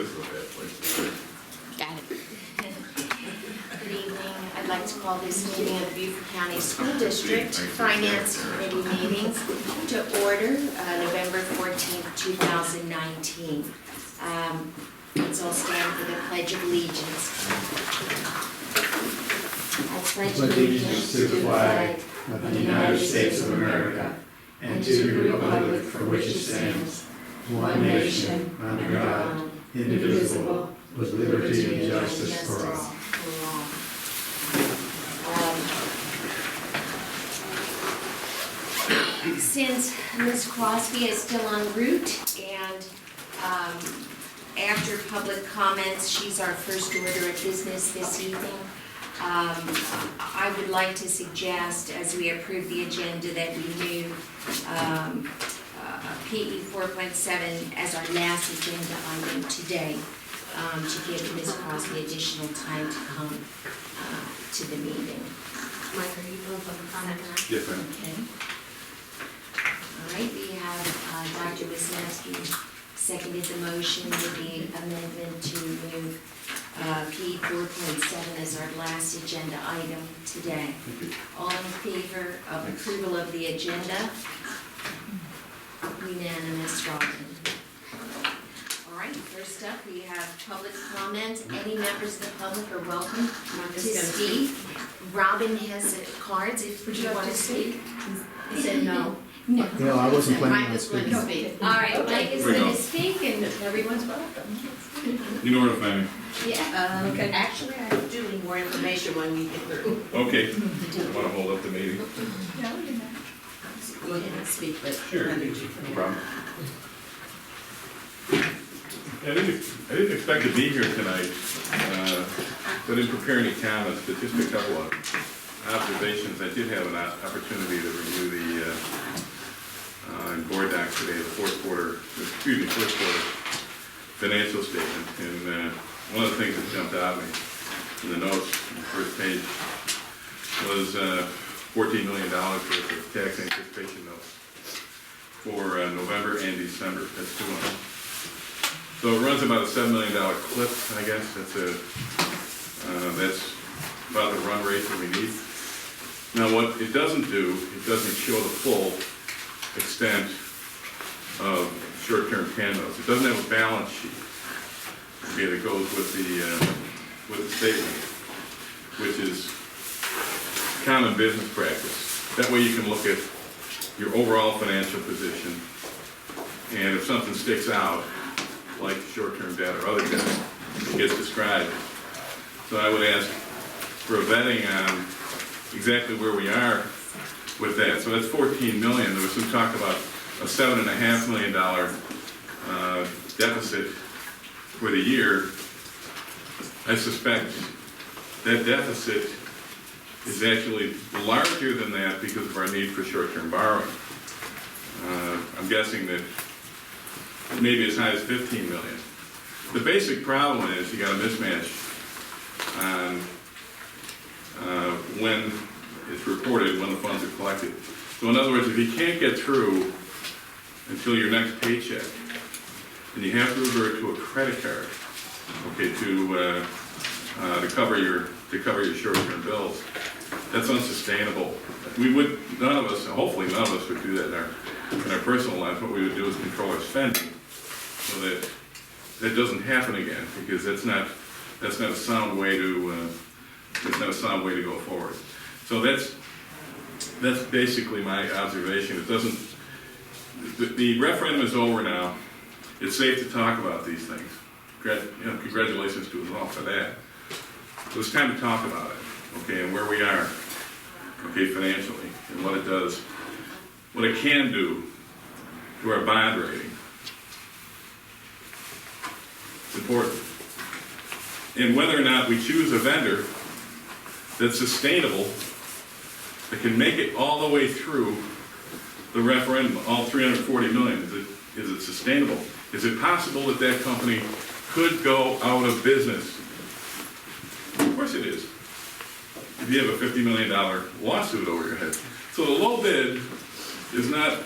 is the bad place to start. Got it. Good evening. I'd like to call this meeting of Beaufort County School District Finance Committee meetings to order, November 14th, 2019. Let's all stand for the Pledge of Allegiance. I pledge allegiance to the flag of the United States of America and to the republic for which it stands, one nation, under God, indivisible, with liberty and justice for all. Since Ms. Crosby is still en route and after public comments, she's our first order of business this evening. I would like to suggest, as we approve the agenda, that we move PE 4.7 as our last agenda item today to give Ms. Crosby additional time to come to the meeting. Mike, are you doing public comment now? Yes, ma'am. Okay. All right, we have Dr. Wisniewski seconded the motion with the amendment to move PE 4.7 as our last agenda item today. All in favor of approval of the agenda? Unanimous, Robin. All right, first up, we have public comment. Any members of the public are welcome to speak. Robin has cards if you want to speak. He said no. No. No, I wasn't planning Mike on is going to speaking. speak. All right, Mike is Bring going on. to speak and Everyone's welcome. You know where to find me. yeah. Okay. Actually, I do need more information when we get through. Okay. Want to hold up the meeting? Go ahead and speak, but. Sure. No problem. I didn't expect to be here tonight, but in preparing the comments, but just a couple of observations. I did have an opportunity to review the board docs today, the first quarter financial statement. And one of the things that jumped out at me in the notes on the first page was $14 million worth of tax anticipation notes for November and December. That's 2 months. So it runs about a $7 million clip, I guess. That's about the run rate that we need. Now, what it doesn't do, it doesn't show the full extent of short-term TAN notes. It doesn't have a balance sheet that goes with the statement, which is common business practice. That way you can look at your overall financial position, and if something sticks out, like short-term debt or other debt, it gets described. So I would ask for a vetting on exactly where we are with that. So that's $14 million. There was some talk about a $7.5 million deficit for the year. I suspect that deficit is actually larger than that because of our need for short-term borrowing. I'm guessing that maybe as high as $15 million. The basic problem is you got a mismatch on when it's reported, when the funds are collected. So in other words, if you can't get through until your next paycheck, then you have to revert to a credit card, okay, to cover your short-term bills. That's unsustainable. None of us, hopefully none of us would do that in our personal life. What we would do is control our spending so that that doesn't happen again, because that's not a sound way to go forward. So that's basically my observation. It doesn't. The referendum is over now. It's safe to talk about these things. Congratulations to us all for that. So it's time to talk about it, okay, and where we are, okay, financially, and what it does, what it can do to our bond rating. It's important. And whether or not we choose a vendor that's sustainable, that can make it all the way through the referendum, all 340 million, is it sustainable? Is it possible that that company could go out of business? Of course it is. If you have a $50 million lawsuit over your head. So the low bid is not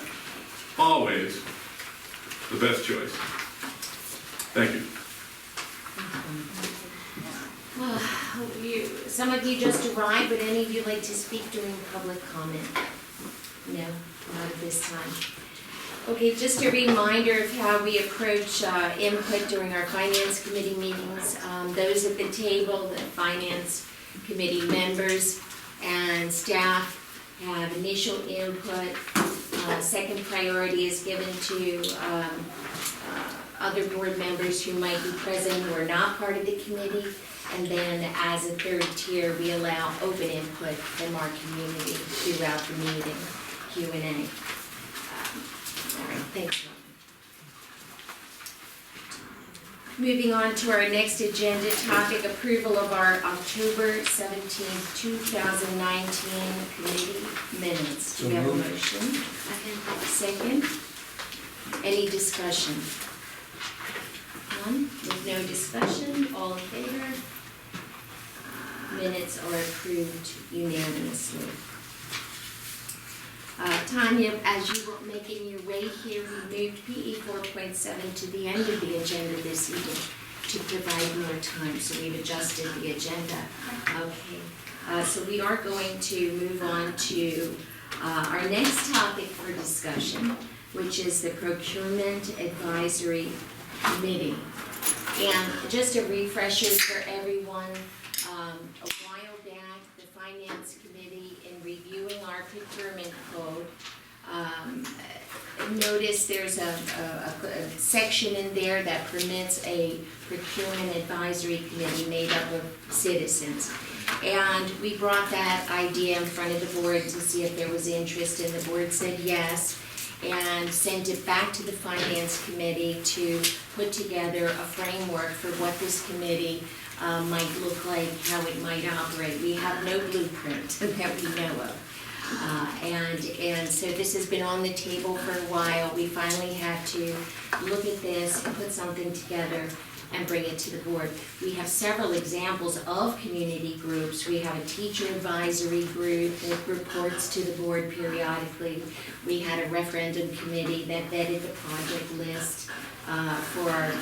always the best choice. Thank you. some of you just arrived, would any of you like to speak during public comment? No, not at this time. Okay, just a reminder of how we approach input during our finance committee meetings. Those at the table, the finance committee members and staff have initial input. Second priority is given to other board members who might be present who are not part of the committee. And then as a third tier, we allow open input from our community throughout the meeting, Q&A. All right, thanks. Moving on to our next agenda topic, approval of our October 17th, 2019 committee minutes. Do we have a motion? Second. Any discussion? None? With no discussion, all in favor? Minutes are approved unanimously. Tanya, as you were making your way here, we moved PE 4.7 to the end of the agenda this evening to provide more time, so we've adjusted the agenda. Okay, so we are going to move on to our next topic for discussion, which is the Procurement Advisory Committee. And just a refresher for everyone, a while back, the Finance Committee, in reviewing our procurement code, notice there's a section in there that permits a procurement advisory committee made up of citizens. And we brought that idea in front of the board to see if there was interest, and the board said yes, and sent it back to the Finance Committee to put together a framework for what this committee might look like, how it might operate. We have no blueprint that we know of. And so this has been on the table for a while. We finally had to look at this and put something together and bring it to the board. We have several examples of community groups. We have a teacher advisory group that reports to the board periodically. We had a referendum committee that vetted the project list for our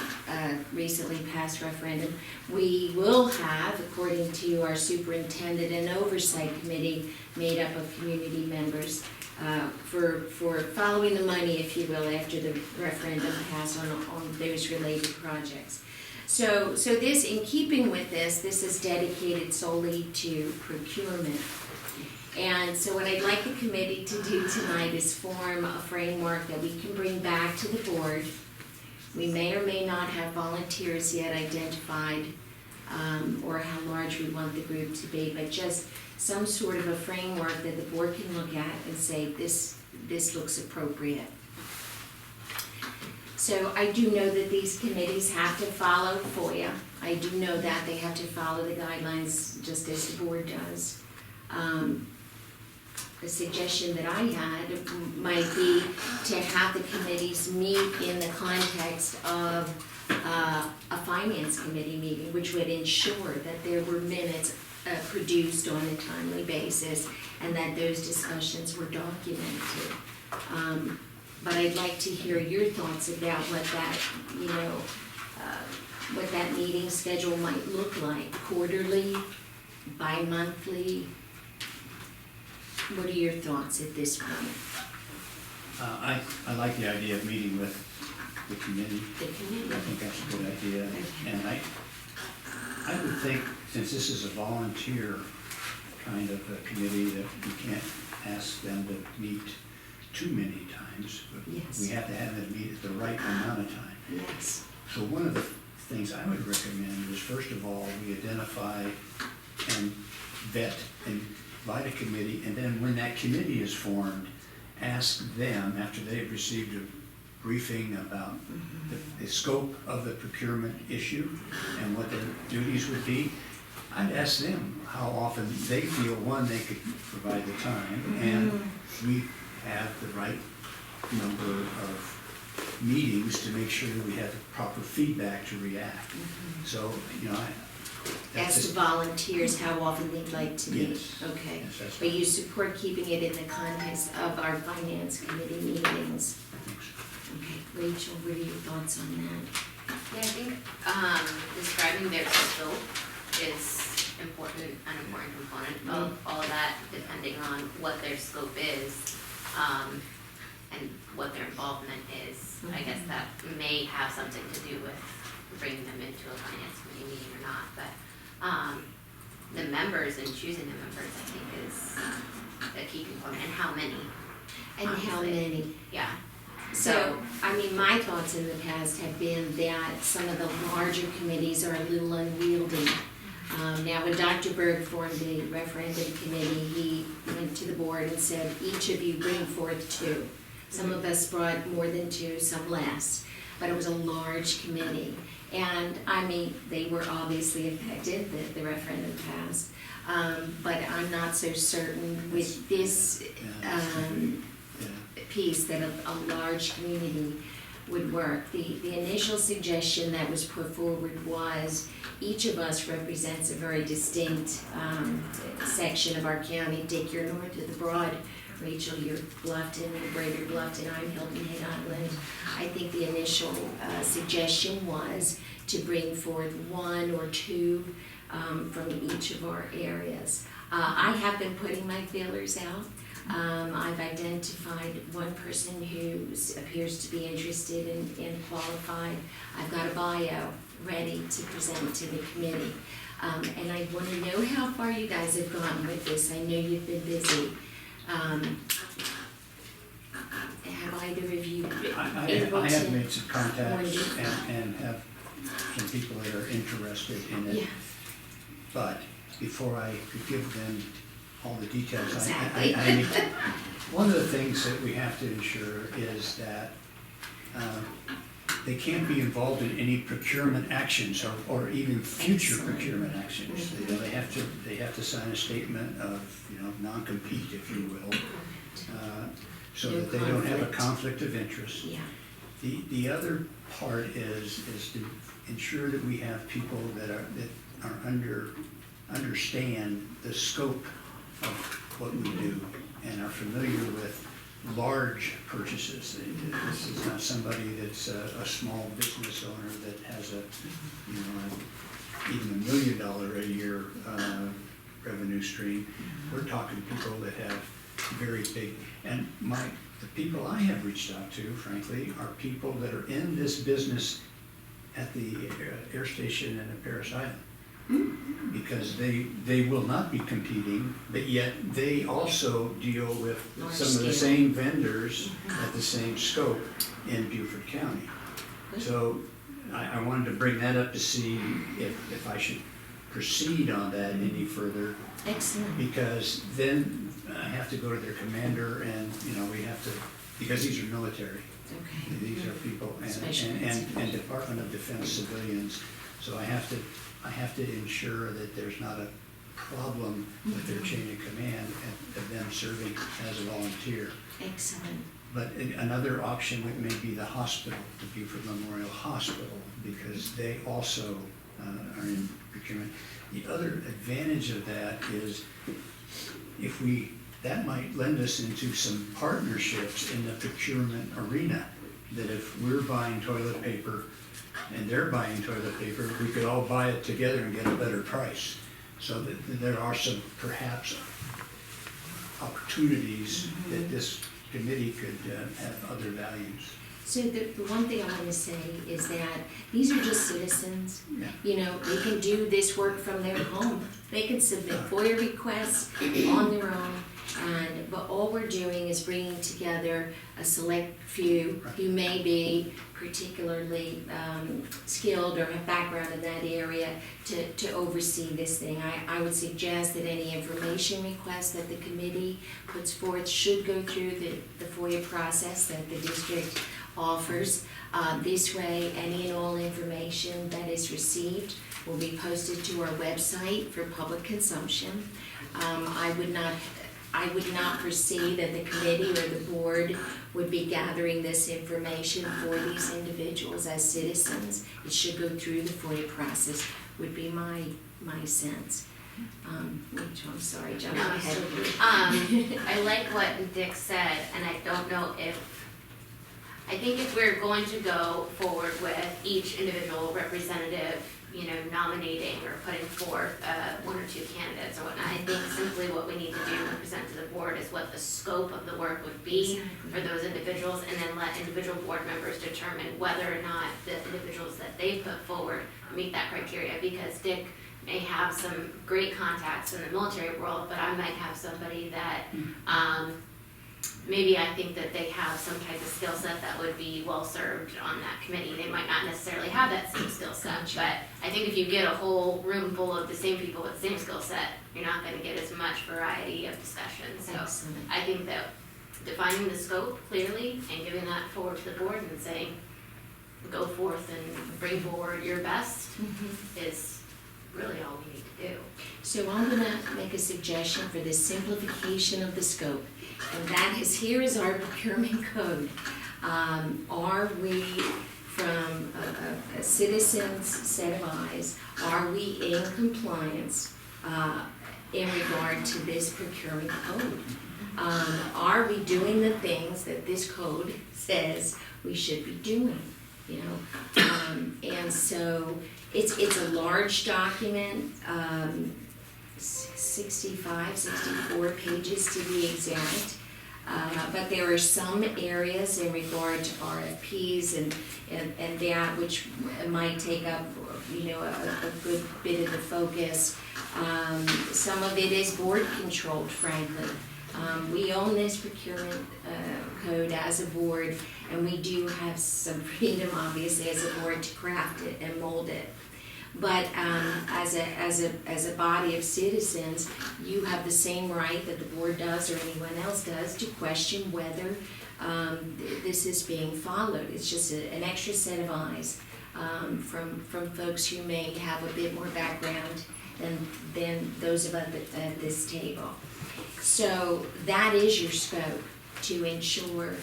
recently passed referendum. We will have, according to our superintendent, an oversight committee made up of community members for following the money, if you will, after the referendum passed on those related projects. So this, in keeping with this is dedicated solely to procurement. And so what I'd like the committee to do tonight is form a framework that we can bring back to the board. We may or may not have volunteers yet identified, or how large we want the group to be, but just some sort of a framework that the board can look at and say, this looks appropriate. So I do know that these committees have to follow FOIA. I do know that they have to follow the guidelines just as the board does. The suggestion that I had might be to have the committees meet in the context of a finance committee meeting, which would ensure that there were minutes produced on a timely basis and that those discussions were documented. But I'd like to hear your thoughts about what that, what that meeting schedule might look like, quarterly, bi-monthly. What are your thoughts at this point? I like the idea of meeting with the committee. The committee? I think that's a good idea. Okay. And I would think, since this is a volunteer kind of a committee, that we can't ask them to meet too many times. But Yes. we have to have them meet at the right amount of time. Yes. So one of the things I would recommend is, first of all, we identify and vet and invite a committee, and then when that committee is formed, ask them, after they've received a briefing about the scope of the procurement issue and what their duties would be, I'd ask them how often they feel, one, they could provide the time, and we have the right number of meetings to make sure that we have the proper feedback to react. So, that's As to just, volunteers, how often they'd like to meet? Yes. Okay. Yes, that's But you support keeping it in the context of our finance committee meetings? I think so. Okay, Rachel, what are your thoughts on that? Yeah, I think describing their scope is an important component of all of that, depending on what their scope is, and what their involvement is. I guess that may have something to do with bringing them into a finance committee meeting or not, but, the members and choosing the members, I think, is a key component, and how many, And how honestly. many? Yeah. So, I mean, my thoughts in the past have been that some of the larger committees are a little unwieldy. Now, when Dr. Berg formed the referendum committee, he went to the board and said, each of you bring forth 2. Some of us brought more than 2, some less, but it was a large committee. And, I mean, they were obviously affected that the referendum passed, but I'm not so certain with this, piece that a large community would work. The initial suggestion that was put forward was each of us represents a very distinct section of our county. Dick, you're north of the Broad. Rachel, you're Bluffton, and Greater Bluffton. I'm Hilton Head Island. I think the initial suggestion was to bring forth 1 or 2 from each of our areas. I have been putting my feelers out. I've identified one person who appears to be interested and qualified. I've got a bio ready to present to the committee. And I want to know how far you guys have gone with this. I know you've been busy. Have either of you able I have to? made some contacts Wonderful. and have some people that are interested in it. Yeah, But before I could give them all the details, Exactly. I need to, one of the things that we have to ensure is that they can't be involved in any procurement actions or even future Excellent. procurement actions. You know, they have to sign a statement of, non-compete, if you will, so No that they don't have a conflict. conflict of interest. yeah, The other part is to ensure that we have people that understand the scope of what we do and are familiar with large purchases. This is not somebody that's a small business owner that has even $1 million a year revenue stream. We're talking people that have very big, and the people I have reached out to, frankly, are people that are in this business at the air station in Paris Island. Because they will not be competing, but yet they also deal with Large some of the scale. same vendors at the same scope in Beaufort County. So I wanted to bring that up to see if I should proceed on that any further, excellent. because then I have to go to their commander and, we have to, because these are military. Okay. These are people Special and Department of Defense civilians, so I have to ensure that there's not a problem with their chain of command of them serving as a volunteer. Excellent. But another option may be the hospital, the Beaufort Memorial Hospital, because they also are in procurement. The other advantage of that is that might lend us into some partnerships in the procurement arena, that if we're buying toilet paper and they're buying toilet paper, we could all buy it together and get a better price. So that there are some perhaps opportunities that this committee could have other values. So the one thing I want to say is that these are just citizens. Yeah. They can do this work from their home. They can submit FOIA requests on their own. But all we're doing is bringing together a select few who may be particularly skilled or have background in that area to oversee this thing. I would suggest that any information requests that the committee puts forth should go through the FOIA process that the district offers. This way, any and all information that is received will be posted to our website for public consumption. I would not foresee that the committee or the board would be gathering this information for these individuals as citizens. It should go through the FOIA process, would be my sense. Rachel, I'm sorry, John, go ahead. I like what Dick said, and I don't know I think if we're going to go forward with each individual representative nominating or putting forth one or two candidates or whatnot. I think simply what we need to do and present to the board is what the scope of the work would be for those individuals, and then let individual board members determine whether or not the individuals that they put forward meet that criteria, because Dick may have some great contacts in the military world, but I might have somebody that, maybe I think that they have some type of skill set that would be well-served on that committee. They might not necessarily have that same skill set, but I think if you get a whole room full of the same people with the same skill set, you're not gonna get as much variety of discussion. So Excellent. I think that defining the scope clearly and giving that forward to the board and saying, go forth and bring forward your best is really all we need to do. So I'm gonna make a suggestion for the simplification of the scope, and that is, here is our procurement code. Are we, from a citizen's set of eyes, are we in compliance in regard to this procurement code? Are we doing the things that this code says we should be doing, you know? And so it's a large document, 64 pages to be exact. But there are some areas in regard to RFPs and that which might take up, a good bit of the focus. Some of it is board controlled, frankly. We own this procurement code as a board, and we do have some freedom, obviously, as a board to craft it and mold it. But as a body of citizens, you have the same right that the board does or anyone else does to question whether this is being followed. It's just an extra set of eyes from folks who may have a bit more background than those of us at this table. So that is your scope, to ensure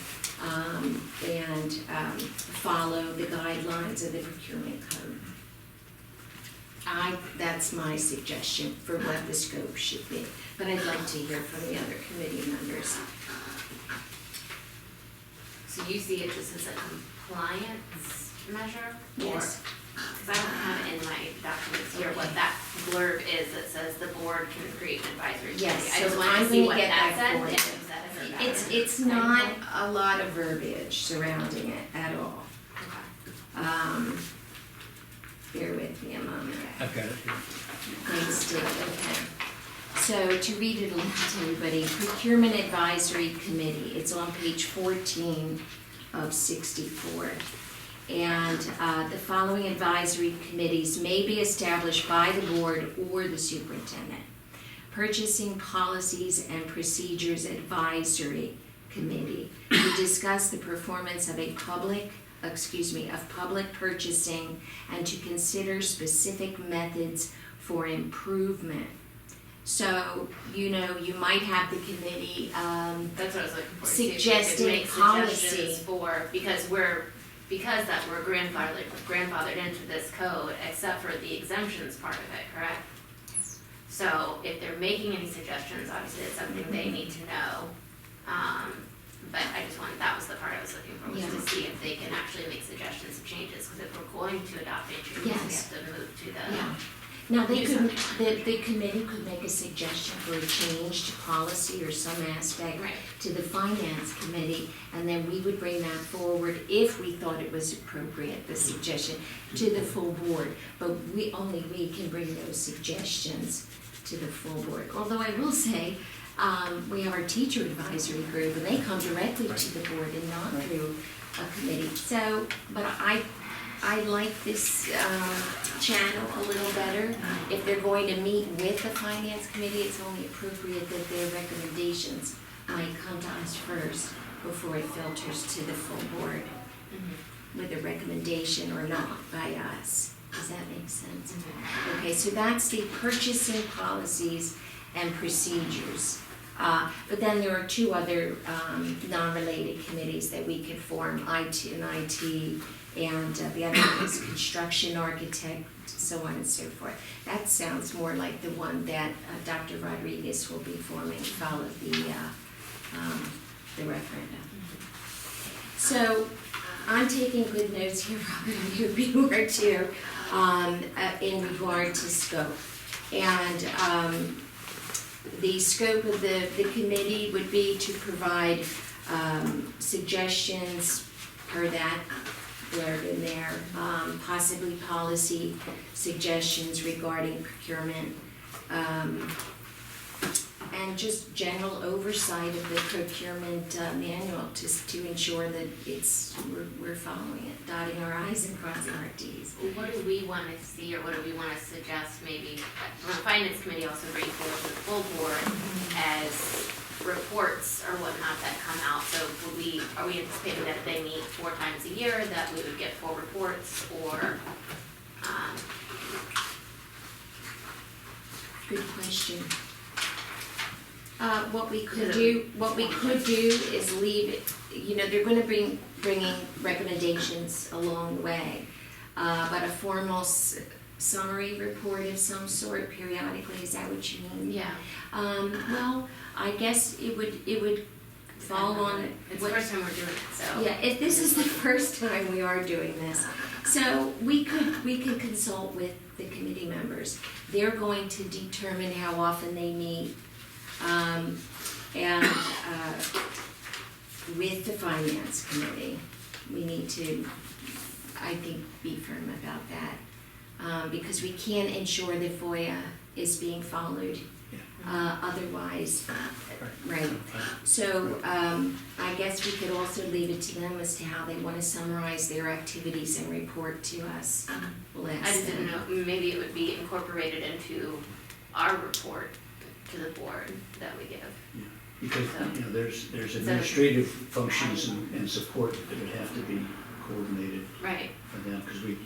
and follow the guidelines of the procurement code. That's my suggestion for what the scope should be, but I'd like to hear from the other committee members. So you see it just as a compliance measure? Yes. Because I don't have in my documents here what that blurb is that says the board can create an advisory committee. Yes, I just so wanted I'm to see gonna what get that that said for and you. use that as a guide. It's not a lot of verbiage surrounding it at all. Okay. Bear with me a moment. I've got it here. Thanks, Dick, okay. So to read it aloud to everybody, Procurement Advisory Committee, it's on page 14 of 64. And the following advisory committees may be established by the board or the superintendent. Purchasing Policies and Procedures Advisory Committee to discuss the performance of public purchasing and to consider specific methods for improvement. So, you might have the committee, That's what I was looking for. Suggesting See if you could make suggestions policy. because we're grandfathered into this code, except for the exemptions part of it, correct? So if they're making any suggestions, obviously it's something they need to know. But that was the part I was looking for, was Yeah. to see if they can actually make suggestions and changes, because if we're going to adopt a change, we Yes. have to move to the. yeah. Now, Do the committee could make a suggestion for a change to policy or some aspect Right. to the finance committee, and then we would bring that forward if we thought it was appropriate, the suggestion, to the full board. But we can bring those suggestions to the full board. Although I will say, we have our teacher advisory group, and they come directly to the board and not through a committee. So, but I like this channel a little better. If they're going to meet with the finance committee, it's only appropriate that their recommendations might come to us first before it filters to the full board with a recommendation or not by us. Does that make sense? Okay, so that's the purchasing policies and procedures. But then there are two other non-related committees that we could form, IT, and the other one is construction architect, so on and so forth. That sounds more like the one that Dr. Rodriguez will be forming, follow the referendum. So I'm taking good notes here, Robin, I hope you are too, in regard to scope. And the scope of the committee would be to provide suggestions per that blurb in there, possibly policy suggestions regarding procurement, and just general oversight of the procurement manual, just to ensure that we're following it, dotting our i's and crossing our t's. What do we want to see, or what do we want to suggest maybe from the finance committee also bring forward to the full board as reports or whatnot that come out? So are we anticipating that they meet 4 times a year, that we would get full reports, or, Good question. What we could do is leave it, they're gonna bringing recommendations along the way. But a formal summary report of some sort periodically, is that what you mean? yeah. Well, I guess it would fall on. It's the first time we're doing it, so. Yeah, if this is the first time we are doing this, so we could consult with the committee members. They're going to determine how often they meet, and with the finance committee, we need to, I think, be firm about that, because we can't ensure that FOIA is being followed. Otherwise, right. So I guess we could also leave it to them as to how they want to summarize their activities and report to us. We'll I ask just didn't them. know, maybe it would be incorporated into our report to the board that we give. Because, So- there's administrative functions and support that would have to be coordinated Right. for them, because we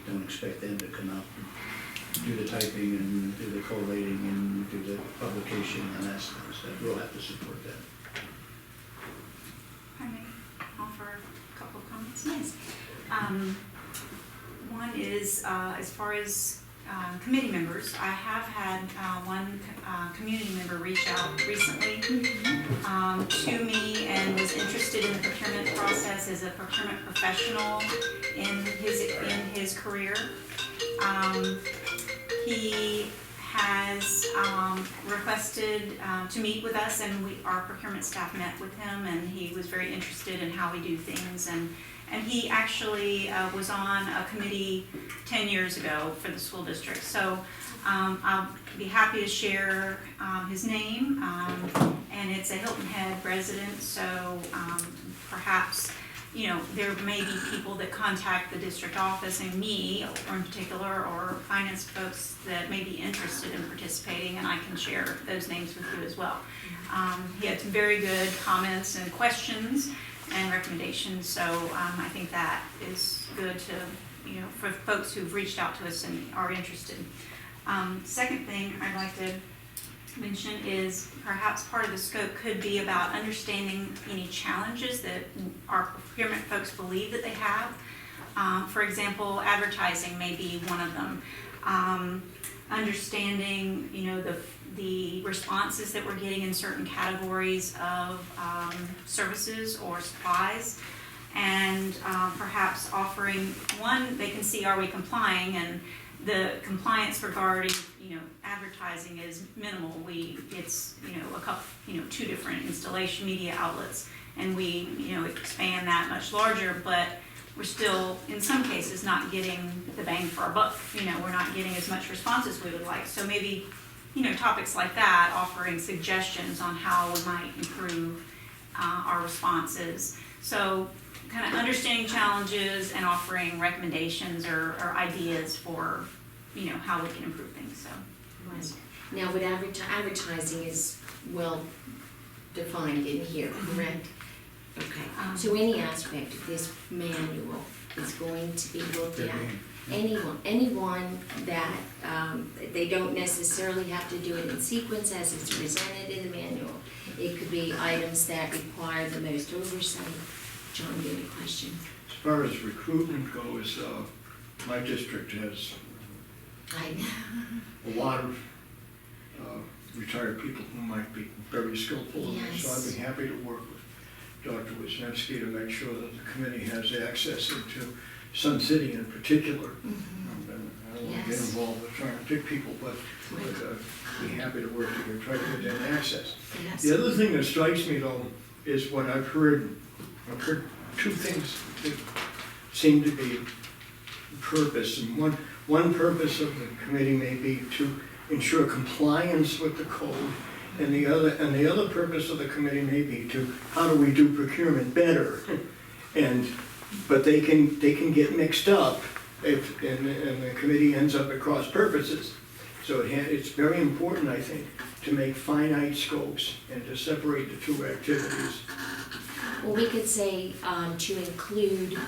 don't expect them to come out and do the typing and do the collating and do the publication and that stuff. So we'll have to support that. I may offer a couple of comments. Yes. One is, as far as committee members, I have had one community member reach out recently to me and was interested in the procurement process as a procurement professional in his career. He has requested to meet with us, and our procurement staff met with him, and he was very interested in how we do things. And he actually was on a committee 10 years ago for the school district. So I'll be happy to share his name, and it's a Hilton Head resident, so perhaps there may be people that contact the district office and me, or in particular, or finance folks that may be interested in participating, and I can share those names with you as well. He had some very good comments and questions and recommendations, so I think that is good to, for folks who've reached out to us and are interested. Second thing I'd like to mention is perhaps part of the scope could be about understanding any challenges that our procurement folks believe that they have. For example, advertising may be one of them. Understanding, the responses that we're getting in certain categories of services or supplies, and perhaps offering one, they can see, are we complying, and the compliance regarding advertising is minimal. It's a couple, 2 different installation media outlets, and we expand that much larger, but we're still in some cases not getting the bang for our buck. We're not getting as much response as we would like. So maybe topics like that, offering suggestions on how we might improve our responses. So kind of understanding challenges and offering recommendations or ideas for how we can improve things. So. Right. Now, what advertising is well defined in here, correct? Okay, so any aspect of this manual is going to be looked at. Anyone that, they don't necessarily have to do it in sequence as it's presented in the manual. It could be items that require the most oversight. John, you had a question? As far as recruitment goes, my district has I know. a lot of retired people who might be very skillful, Yes. so I'd be happy to work with Dr. Wisniewski to make sure that the committee has access into Sun City in particular. And I don't want to get Yes. involved with trying to pick people, but be happy to work together, try to get them access. Yes. The other thing that strikes me though is what I've heard two things that seem to be purpose. And one purpose of the committee may be to ensure compliance with the code, and the other purpose of the committee may be to, how do we do procurement better? But they can get mixed up if, and the committee ends up at cross purposes. So it's very important, I think, to make finite scopes and to separate the two activities. Well, we could say to include,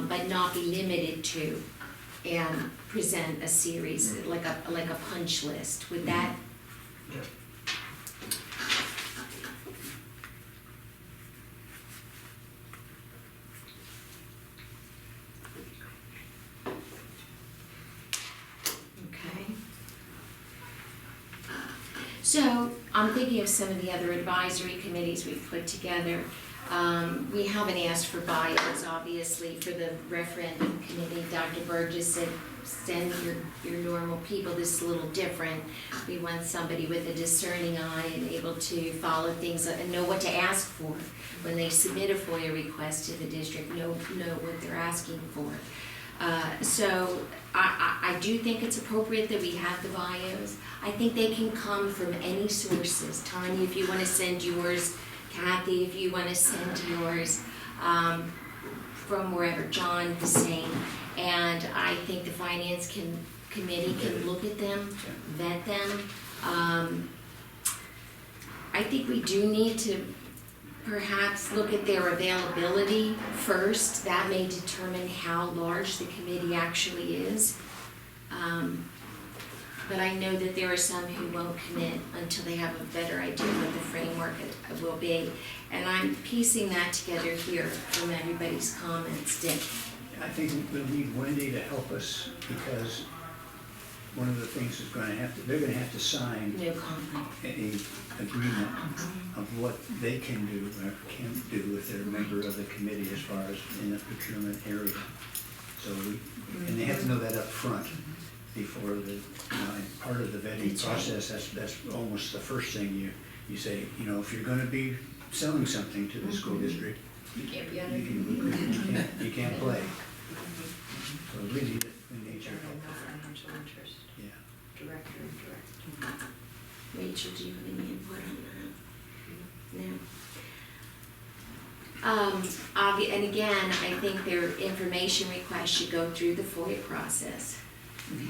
but not be limited to, and present a series, like a punch list. Would that? Yeah. Okay. So I'm thinking of some of the other advisory committees we've put together. We haven't asked for bios, obviously, for the referendum committee. Dr. Burgess said, send your normal people. This is a little different. We want somebody with a discerning eye and able to follow things and know what to ask for. When they submit a FOIA request to the district, know what they're asking for. So I do think it's appropriate that we have the bios. I think they can come from any sources. Tanya, if you want to send yours, Kathy, if you want to send yours, from wherever, John, the same. And I think the finance committee can look at them, vet them. I think we do need to perhaps look at their availability first. That may determine how large the committee actually is. But I know that there are some who won't commit until they have a better idea what the framework will be. And I'm piecing that together here from everybody's comments. Dick? I think we'll need Wendy to help us, because one of the things is they're gonna have to sign No comment. an agreement of what they can do or can't do if they're a member of the committee as far as in the procurement area. So and they have to know that up front before and part of the vetting That's right. process, that's almost the first thing you say, if you're gonna be selling something to the school district, You can't be you can't play. So we need your help. financial interest, Yeah. director and director. Rachel, do you have any input on that? No. And again, I think their information requests should go through the FOIA process. Okay.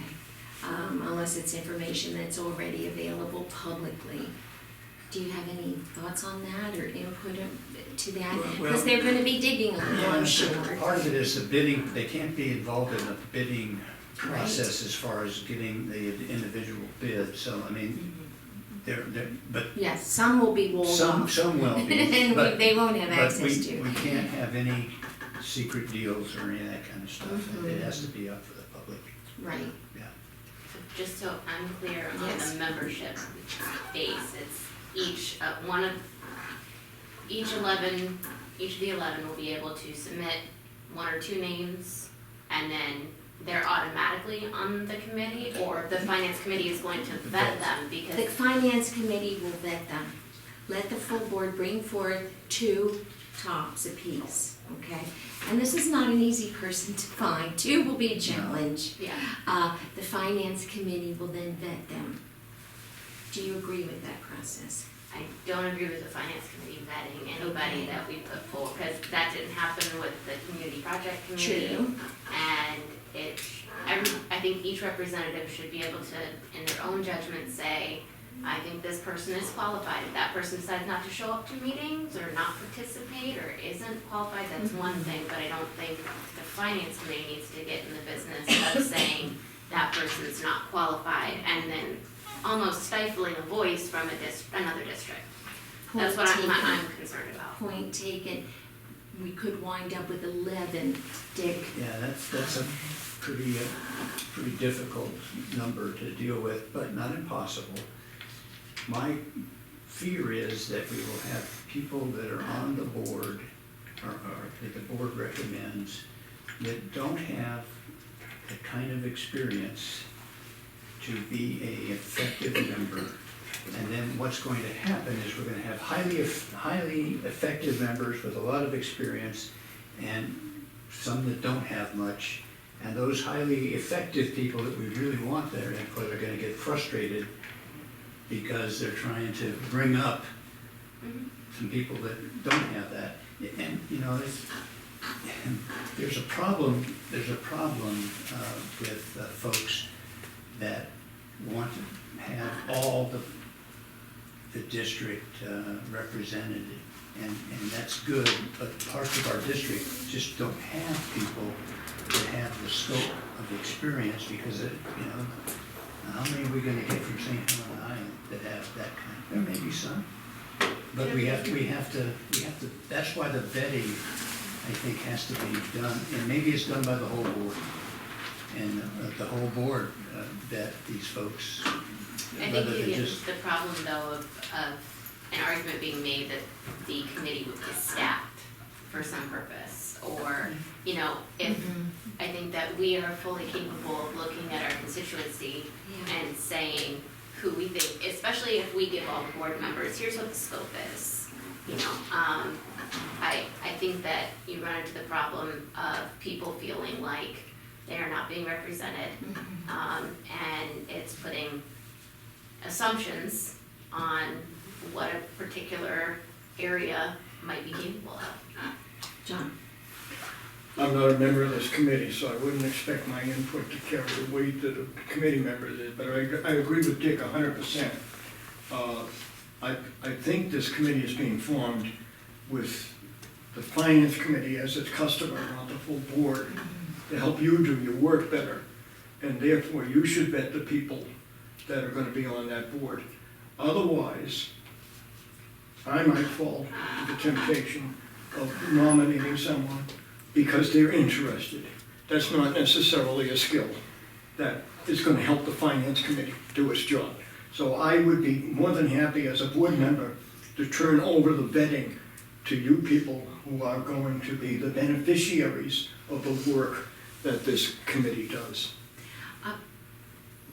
Unless it's information that's already available publicly. Do you have any thoughts on that or input to that? Well- Because they're gonna be digging on it, I'm sure. Part of it is the bidding, they can't be involved in the bidding process as far as getting the individual bid, so, but Yes, some will be walled off. some will be. And but- they won't have but access to. we can't have any secret deals or any of that kind of stuff. It has to be up for the public, Right. yeah. Just so I'm clear on Yes. the membership base, it's each of the 11 will be able to submit one or two names, and then they're automatically on the committee, or the finance committee is going to vet them The because, finance committee will vet them. Let the full board bring forth 2 tops apiece, okay? And this is not an easy person to find. 2 will be a challenge. yeah. The finance committee will then vet them. Do you agree with that process? I don't agree with the finance committee vetting anybody that we put forward, because that didn't happen with the community project committee. True. And I think each representative should be able to, in their own judgment, say, I think this person is qualified. If that person decides not to show up to meetings or not participate or isn't qualified, that's one thing, but I don't think the finance committee needs to get in the business of saying that person's not qualified and then almost stifling a voice from another district. That's what I'm concerned about. Point taken. We could wind up with 11, Dick. Yeah, that's a pretty difficult number to deal with, but not impossible. My fear is that we will have people that are on the board, or that the board recommends, that don't have the kind of experience to be a effective member. And then what's going to happen is we're gonna have highly effective members with a lot of experience and some that don't have much. And those highly effective people that we really want their input are gonna get frustrated because they're trying to bring up some people that don't have that. And, you know, there's a problem with folks that want to have all the district represented, and that's good, but parts of our district just don't have people that have the scope of experience, because how many are we gonna get from St. Helena Island that have that kind? There may be some, but we have to, that's why the vetting, I think, has to be done, and maybe it's done by the whole board. And the whole board vet these folks, I rather think than just. the problem though of an argument being made that the committee is staffed for some purpose, or, you know, if, I think that we are fully capable of looking at our constituency and saying who we think, especially if we give all the board members, here's what the scope is, you know. I think that you run into the problem of people feeling like they are not being represented, and it's putting assumptions on what a particular area might be capable of. John? I'm not a member of this committee, so I wouldn't expect my input to carry the weight that a committee member did, but I agree with Dick 100%. I think this committee is being formed with the finance committee as its customer, not the full board, to help you do your work better. And therefore, you should vet the people that are gonna be on that board. Otherwise, I might fall to the temptation of nominating someone because they're interested. That's not necessarily a skill that is gonna help the finance committee do its job. So I would be more than happy as a board member to turn over the vetting to you people who are going to be the beneficiaries of the work that this committee does.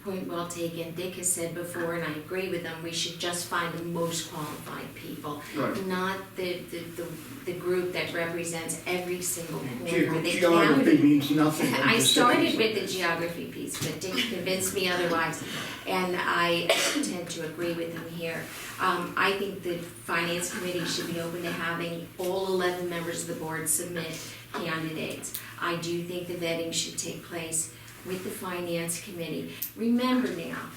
Point well taken. Dick has said before, and I agree with him, we should just find the most qualified people. Right. Not the group that represents every single corner of the Geography county. means nothing. in I this started city. with the geography piece, but Dick convinced me otherwise, and I tend to agree with him here. I think the finance committee should be open to having all 11 members of the board submit candidates. I do think the vetting should take place with the finance committee. Remember now,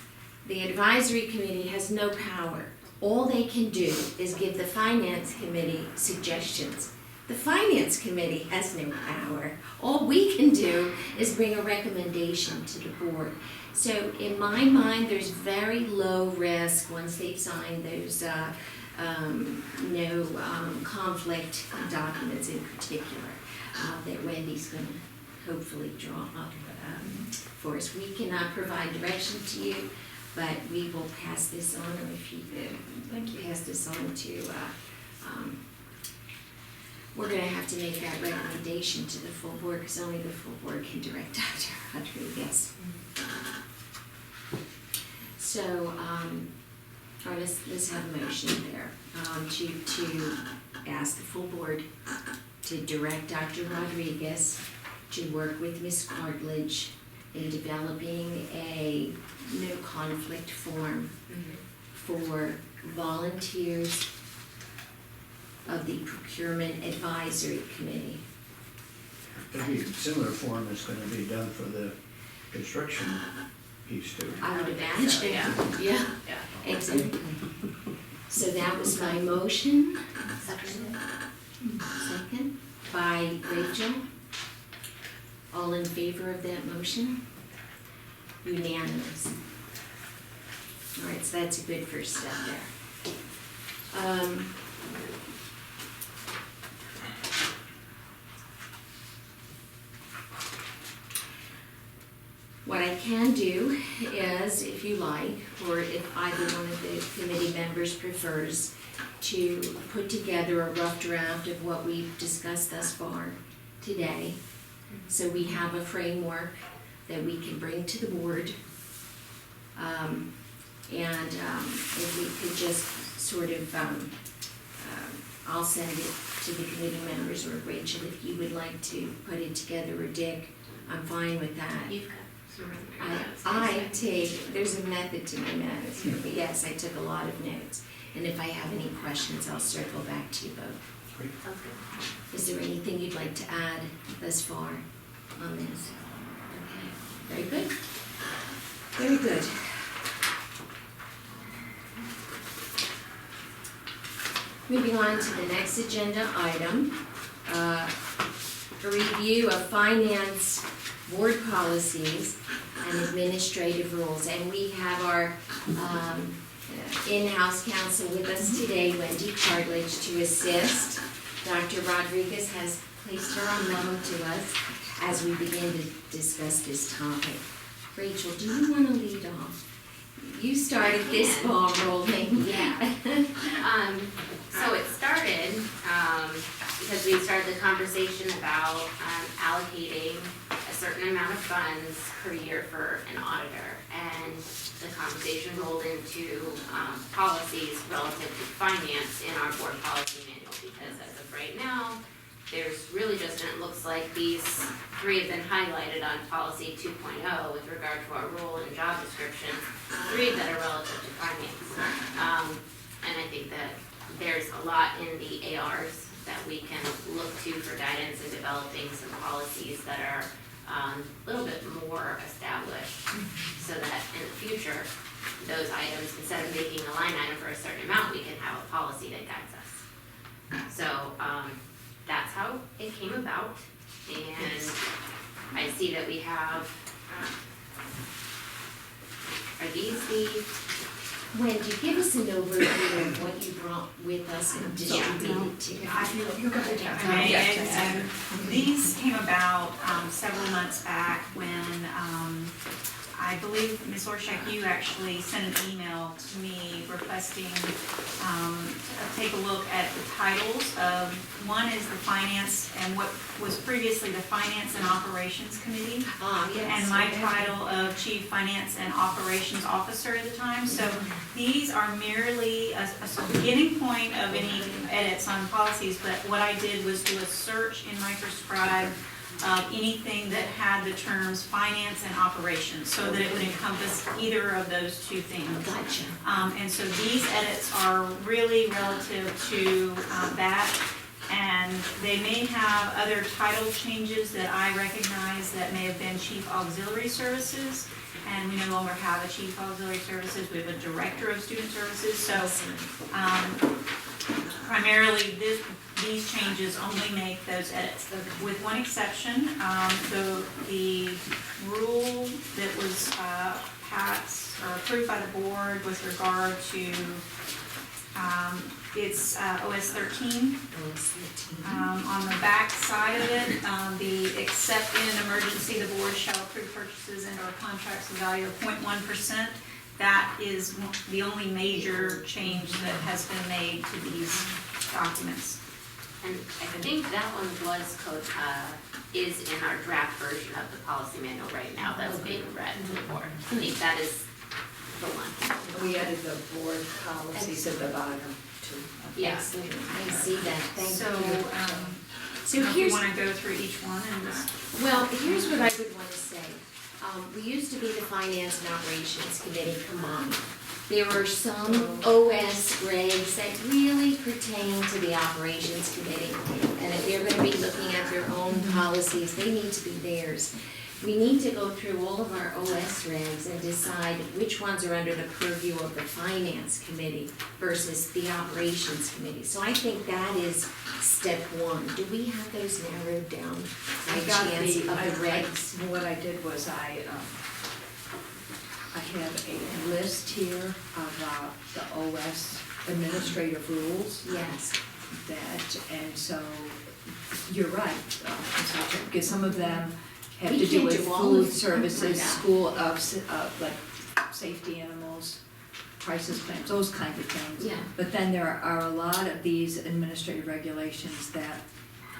the advisory committee has no power. All they can do is give the finance committee suggestions. The finance committee has no power. All we can do is bring a recommendation to the board. So in my mind, there's very low risk once they've signed those no conflict documents in particular that Wendy's going to hopefully draw up for us. We cannot provide direction to you, but we will pass this on, or if you pass this on to, we're gonna have to make that recommendation to the full board, because only the full board can direct Dr. Rodriguez. So, all right, let's have a motion there, to ask the full board to direct Dr. Rodriguez to work with Ms. Cartledge in developing a no conflict form for volunteers of the Procurement Advisory Committee. Maybe a similar form is gonna be done for the construction piece too. I would imagine. So, yeah. Yeah, Yeah. exactly. So that was my motion. Second. Second by Rachel. All in favor of that motion? Unanimous. All right, so that's a good first step there. What I can do is, if you like, or if either one of the committee members prefers, to put together a rough draft of what we've discussed thus far today. So we have a framework that we can bring to the board. If we could just sort of, I'll send it to the committee members, or Rachel, if you would like to put it together, or Dick, I'm fine with that. You've got some I take, there's a method to my madness, but yes, I took a lot of notes. And if I have any questions, I'll circle back to you both. Sounds good. Is there anything you'd like to add thus far on this? Okay, very good. Very good. Moving on to the next agenda item, a review of finance board policies and administrative rules. And we have our in-house counsel with us today, Wendy Cartledge, to assist. Dr. Rodriguez has placed her on loan to us as we begin to discuss this topic. Rachel, do you want to lead off? You started this ball rolling. Yeah. So it started, because we started the conversation about allocating a certain amount of funds per year for an auditor. And the conversation rolled into policies relative to finance in our board policy manual, because as of right now, there's really just, and it looks like these three have been highlighted on policy 2.0 with regard to our role and job description, three that are relative to finance. And I think that there's a lot in the ARs that we can look to for guidance in developing some policies that are a little bit more established, so that in the future, those items, instead of making a line item for a certain amount, we can have a policy that guides us. So that's how it came about, and I see that we have, are these the? Wendy, give us an overview of what you brought with us and distributed to us. And these came about several months back when I believe, Ms. Orshak, you actually sent an email to me requesting to take a look at the titles of, one is the finance, and what was previously the Finance and Operations Committee. Yes. And my title of Chief Finance and Operations Officer at the time. So these are merely a beginning point of any edits on policies, but what I did was do a search in Microscribe of anything that had the terms finance and operations, so that it would encompass either of those two things. Gotcha. And so these edits are really relative to that, and they may have other title changes that I recognize that may have been Chief Auxiliary Services, and we no longer have a Chief Auxiliary Services, we have a Director of Student Services, so primarily these changes only make those edits, with one exception. The rule that was passed or approved by the board with regard to it's OS 13. On the back side of it, the except in an emergency, the board shall approve purchases and or contracts of value of 0.1%. That is the only major change that has been made to these documents. And I think that one is in our draft version of the policy manual right now that's being read to the board. I think that is the one. We added the board policies at the bottom too. Yeah. Excellent. I see that. Thank So, you. So if you here's, want to go through each one and just. well, here's what I would want to say. We used to be the Finance and Operations Committee combined. There are some OS regs that really pertain to the Operations Committee. And if they're going to be looking at their own policies, they need to be theirs. We need to go through all of our OS regs and decide which ones are under the purview of the Finance Committee versus the Operations Committee. So I think that is step one. Do we have those narrowed down by chance of the regs? What I did was I have a list here of the OS administrative rules Yes. and so you're right, because some of them have We to do can't with do all food of- services, yeah. school like safety animals, crisis plans, those kind of things. Yeah. But then there are a lot of these administrative regulations that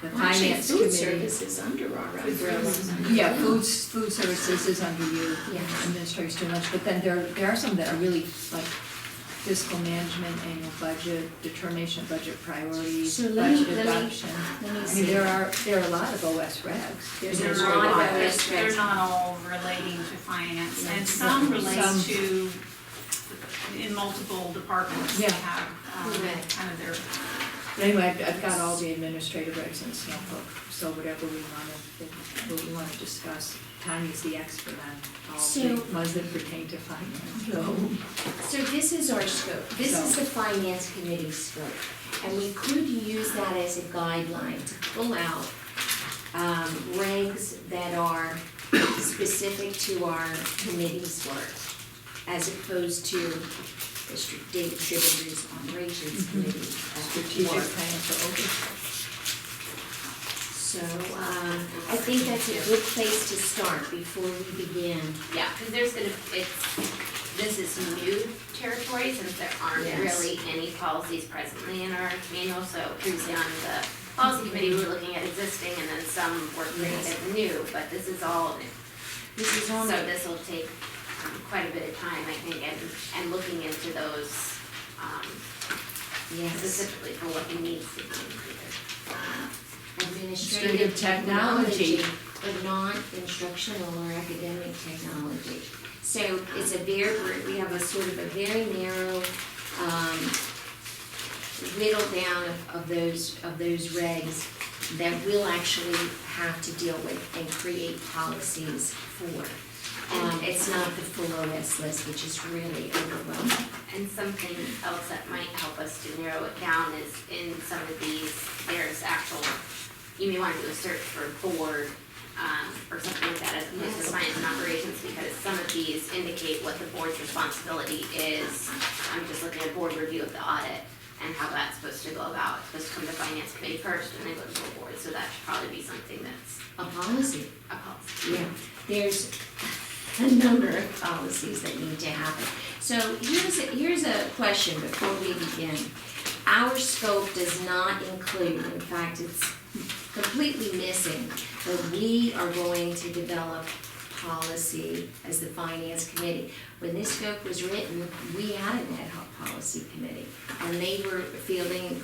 the Well, actually, finance food committee. services under our umbrella. Yeah, food services is under you, Yeah. administrative students, but then there are some that are really like fiscal management, annual budget, determination of budget priorities, So let me- budget let me- adoption. Let me I see. mean, there are a lot of OS regs. There's They're a Administrative lot of not, regs. they're not all relating to finance, Yeah. and some relate Some- to, in multiple departments, they Yeah. have, Correct. kind of their, But anyway, I've got all the administrative regs in Snowhook, so whatever we wanna discuss, Tanya's the expert on all So- the ones that pertain to finance, so. So this is our scope, this is So- the finance committee scope, and we could use that as a guideline to pull out regs that are specific to our committee's work, as opposed to the Data Distributors Operations Mhm. Committee Strategic work. plan for oversight. So, I think that's a good place to start before we begin. Yeah, because this is new territory since there aren't Yes. really any policies presently in our manual. So previously on the policy committee, we were looking at existing and then some were created new, but this is all new. This is on So the, this will take quite a bit of time, I think, and looking into those yes, specifically for what needs to be included. administrative technology, but not instructional or academic technology. So it's a very, we have a sort of a very narrow, whittle down of those regs that we'll actually have to deal with and create policies for. It's not the full OS list, which is really overwhelming. And something else that might help us to narrow it down is in some of these, there's actual, you may want to do a search for board, or something like that as opposed to Yes. finance and operations, because some of these indicate what the board's responsibility is. I'm just looking at board review of the audit and how that's supposed to go about. It's supposed to come to finance committee first and then go to full board, so that should probably be something that's A policy. a policy. Yeah, there's a number of policies that need to happen. So here's a question before we begin. Our scope does not include, in fact, it's completely missing, but we are going to develop policy as the finance committee. When this scope was written, we had an ad hoc policy committee, and they were fielding,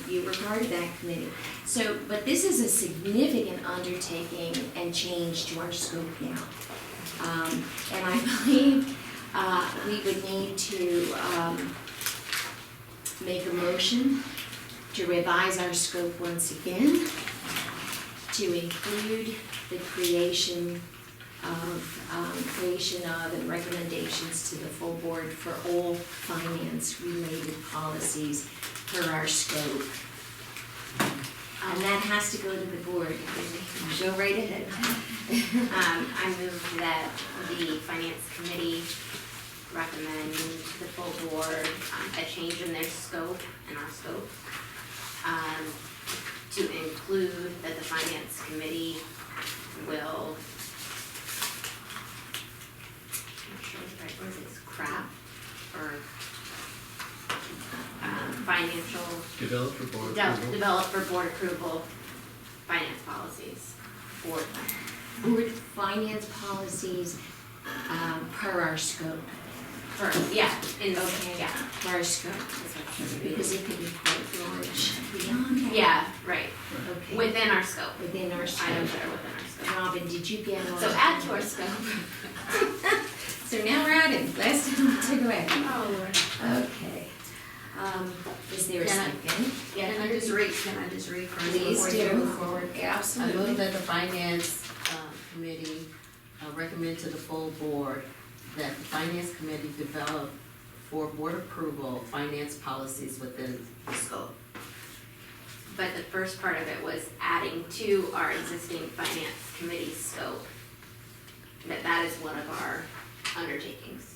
you were part of that committee. So, but this is a significant undertaking and change to our scope now. And I believe we would need to make a motion to revise our scope once again, to include the creation of and recommendations to the full board for all finance-related policies per our scope. And that has to go to the board. Go right ahead. I move that the finance committee recommend to the full board a change in their scope, in our scope, to include that the finance committee will, I'm not sure what the right word is, craft, or financial, Develop for board approval. develop for board approval, finance policies, board Board finance policies per our scope. for, yeah, in, Okay, yeah. per our scope, that's what- because it could be quite large beyond that. Yeah, right, Okay. Within our scope, Within our items scope. that are within our scope. Robin, did you get all? So add to our scope. So now we're at it, last time to go ahead. Oh, Lord. Okay. Is there a Can I- second? Yeah, Can I just read first? Please before you do. move forward? I Absolutely. move that the finance committee recommend to the full board that the finance committee develop for board approval finance policies within the scope. But the first part of it was adding to our existing finance committee scope. That is one of our undertakings,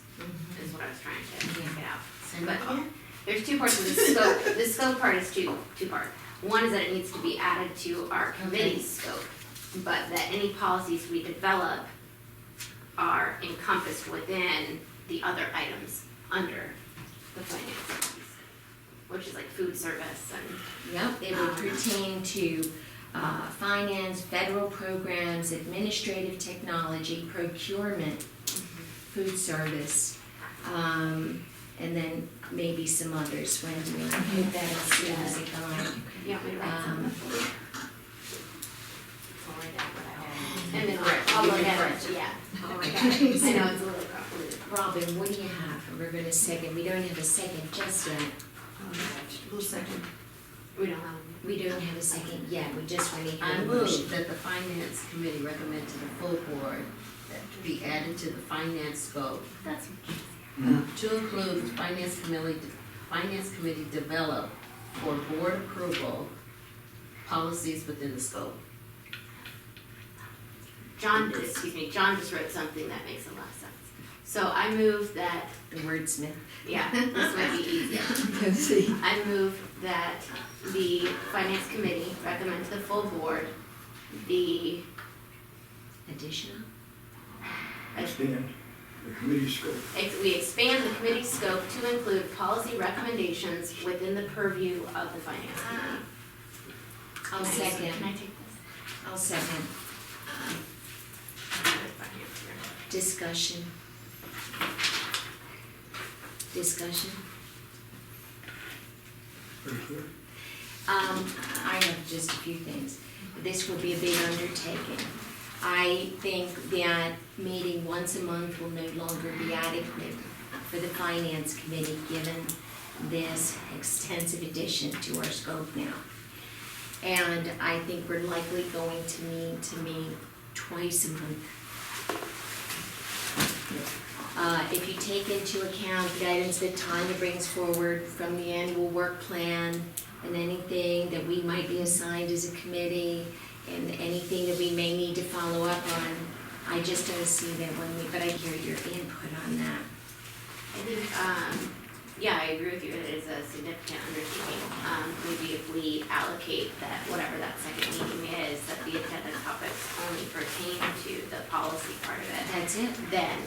is what I was trying to get out. Same But again? there's two parts of the scope. The scope part is two parts. One is that it needs to be added to our committee's scope. but that any policies we develop are encompassed within the other items under the finance committee, which is like food service and, Yep, it would pertain to finance, federal programs, administrative technology, procurement, food service, and then maybe some others. Wendy, I hope that as soon as it goes. you want me to write something for you? I'll write down what I have. And then Correct. I'll You look can at correct it, yeah. All right. I know it's a little complicated. Robin, what do you have? We're gonna second, we don't have a second just yet. Who's second? We don't have. We don't have a second yet, we just want to hear I the move motion. that the finance committee recommend to the full board that be added to the finance scope That's. to include finance committee develop for board approval policies within the scope. John just wrote something that makes a lot of sense. So I move that, The wordsmith. yeah, this might be easier. I move that the finance committee recommend to the full board the, Additional? Expand the committee scope. we expand the committee scope to include policy recommendations within the purview of the finance committee. I'll second. Can I take this? I'll second. Discussion. Discussion? Pretty clear. I have just a few things. This will be a big undertaking. I think that meeting once a month will no longer be adequate for the finance committee, given this extensive addition to our scope now. And I think we're likely going to need to meet twice a month. If you take into account the items that Tanya brings forward from the annual work plan and anything that we might be assigned as a committee and anything that we may need to follow up on, I just don't see that but I hear your input on that. I think, yeah, I agree with you, it is a significant undertaking. Maybe if we allocate that, whatever that second meeting is, that the agenda topics only pertain to the policy part of it, That's it. then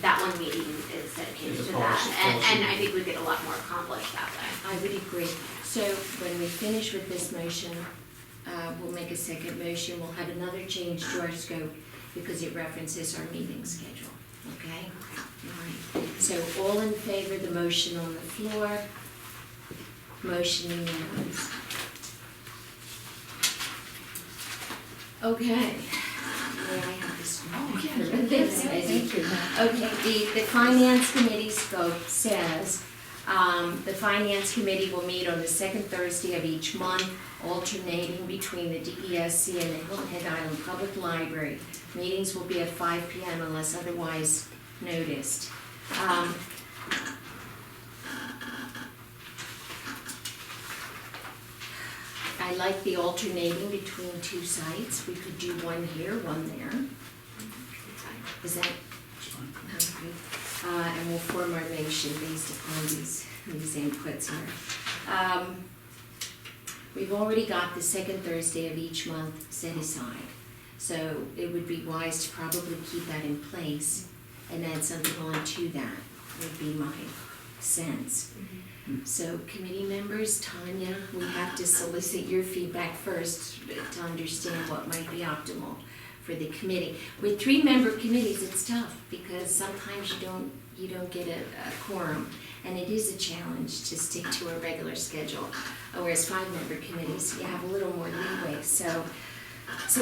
that one meeting is dedicated Is a to that. policy- And I think we get a lot more accomplished that way. I would agree. So when we finish with this motion, we'll make a second motion. We'll have another change to our scope because it references our meeting schedule, okay? All right. So all in favor of the motion on the floor? Motion unanimous. Okay. May I have this one? Thank you. Okay, the finance committee scope says, the finance committee will meet on the second Thursday of each month, alternating between the DESC and the Hilton Head Island Public Library. Meetings will be at 5 p.m. unless otherwise noticed. I like the alternating between two sites. We could do one here, one there. Is that? Okay. And we'll form our motion based upon these inputs here. We've already got the second Thursday of each month set aside. So it would be wise to probably keep that in place and add something on to that, would be my sense. So committee members, Tanya, we have to solicit your feedback first to understand what might be optimal for the committee. With 3-member committees, it's tough because sometimes you don't get a quorum, and it is a challenge to stick to a regular schedule. Whereas 5-member committees, you have a little more leeway. So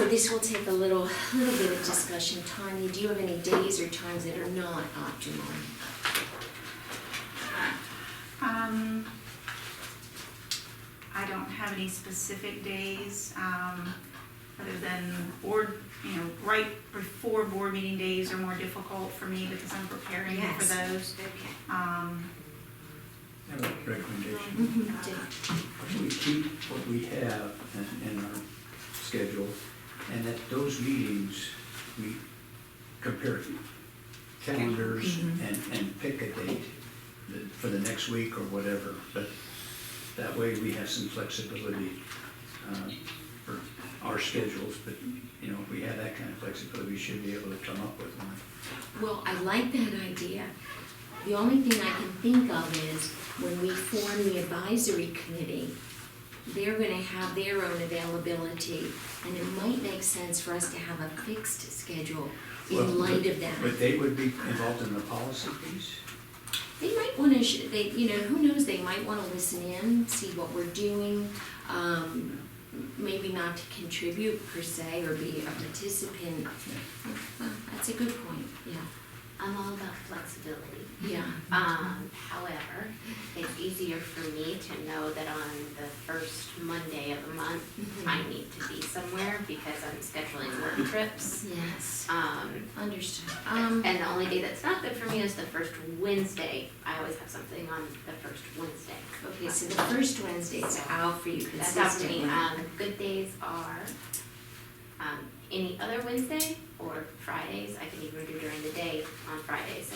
this will take a little bit of discussion. Tanya, do you have any days or times that are not optimal? I don't have any specific days, other than right before board meeting days are more difficult for me because I'm preparing for Yes. those. Okay. I have a recommendation. We keep what we have in our schedule, and at those meetings, we compare calendars and pick a date for the next week or whatever, but that way we have some flexibility for our schedules, but, you know, if we have that kind of flexibility, we should be able to come up with one. Well, I like that idea. The only thing I can think of is when we form the advisory committee, they're gonna have their own availability, and it might make sense for us to have a fixed schedule Well, in light of that. But they would be involved in the policy piece? They might wanna, they, you know, who knows, they might wanna listen in, see what we're doing, maybe not to contribute per se, or be a participant. Well, that's a good point, yeah, I'm all about flexibility. yeah. However, it's easier for me to know that on the first Monday of the month, I need to be somewhere because I'm scheduling work trips. Yes, understood. And the only day that's not good for me is the first Wednesday. I always have something on the first Wednesday. Okay, so the first Wednesday is out for you That's out for me. consistently. Good days are, any other Wednesday or Fridays. I can even do during the day on Fridays.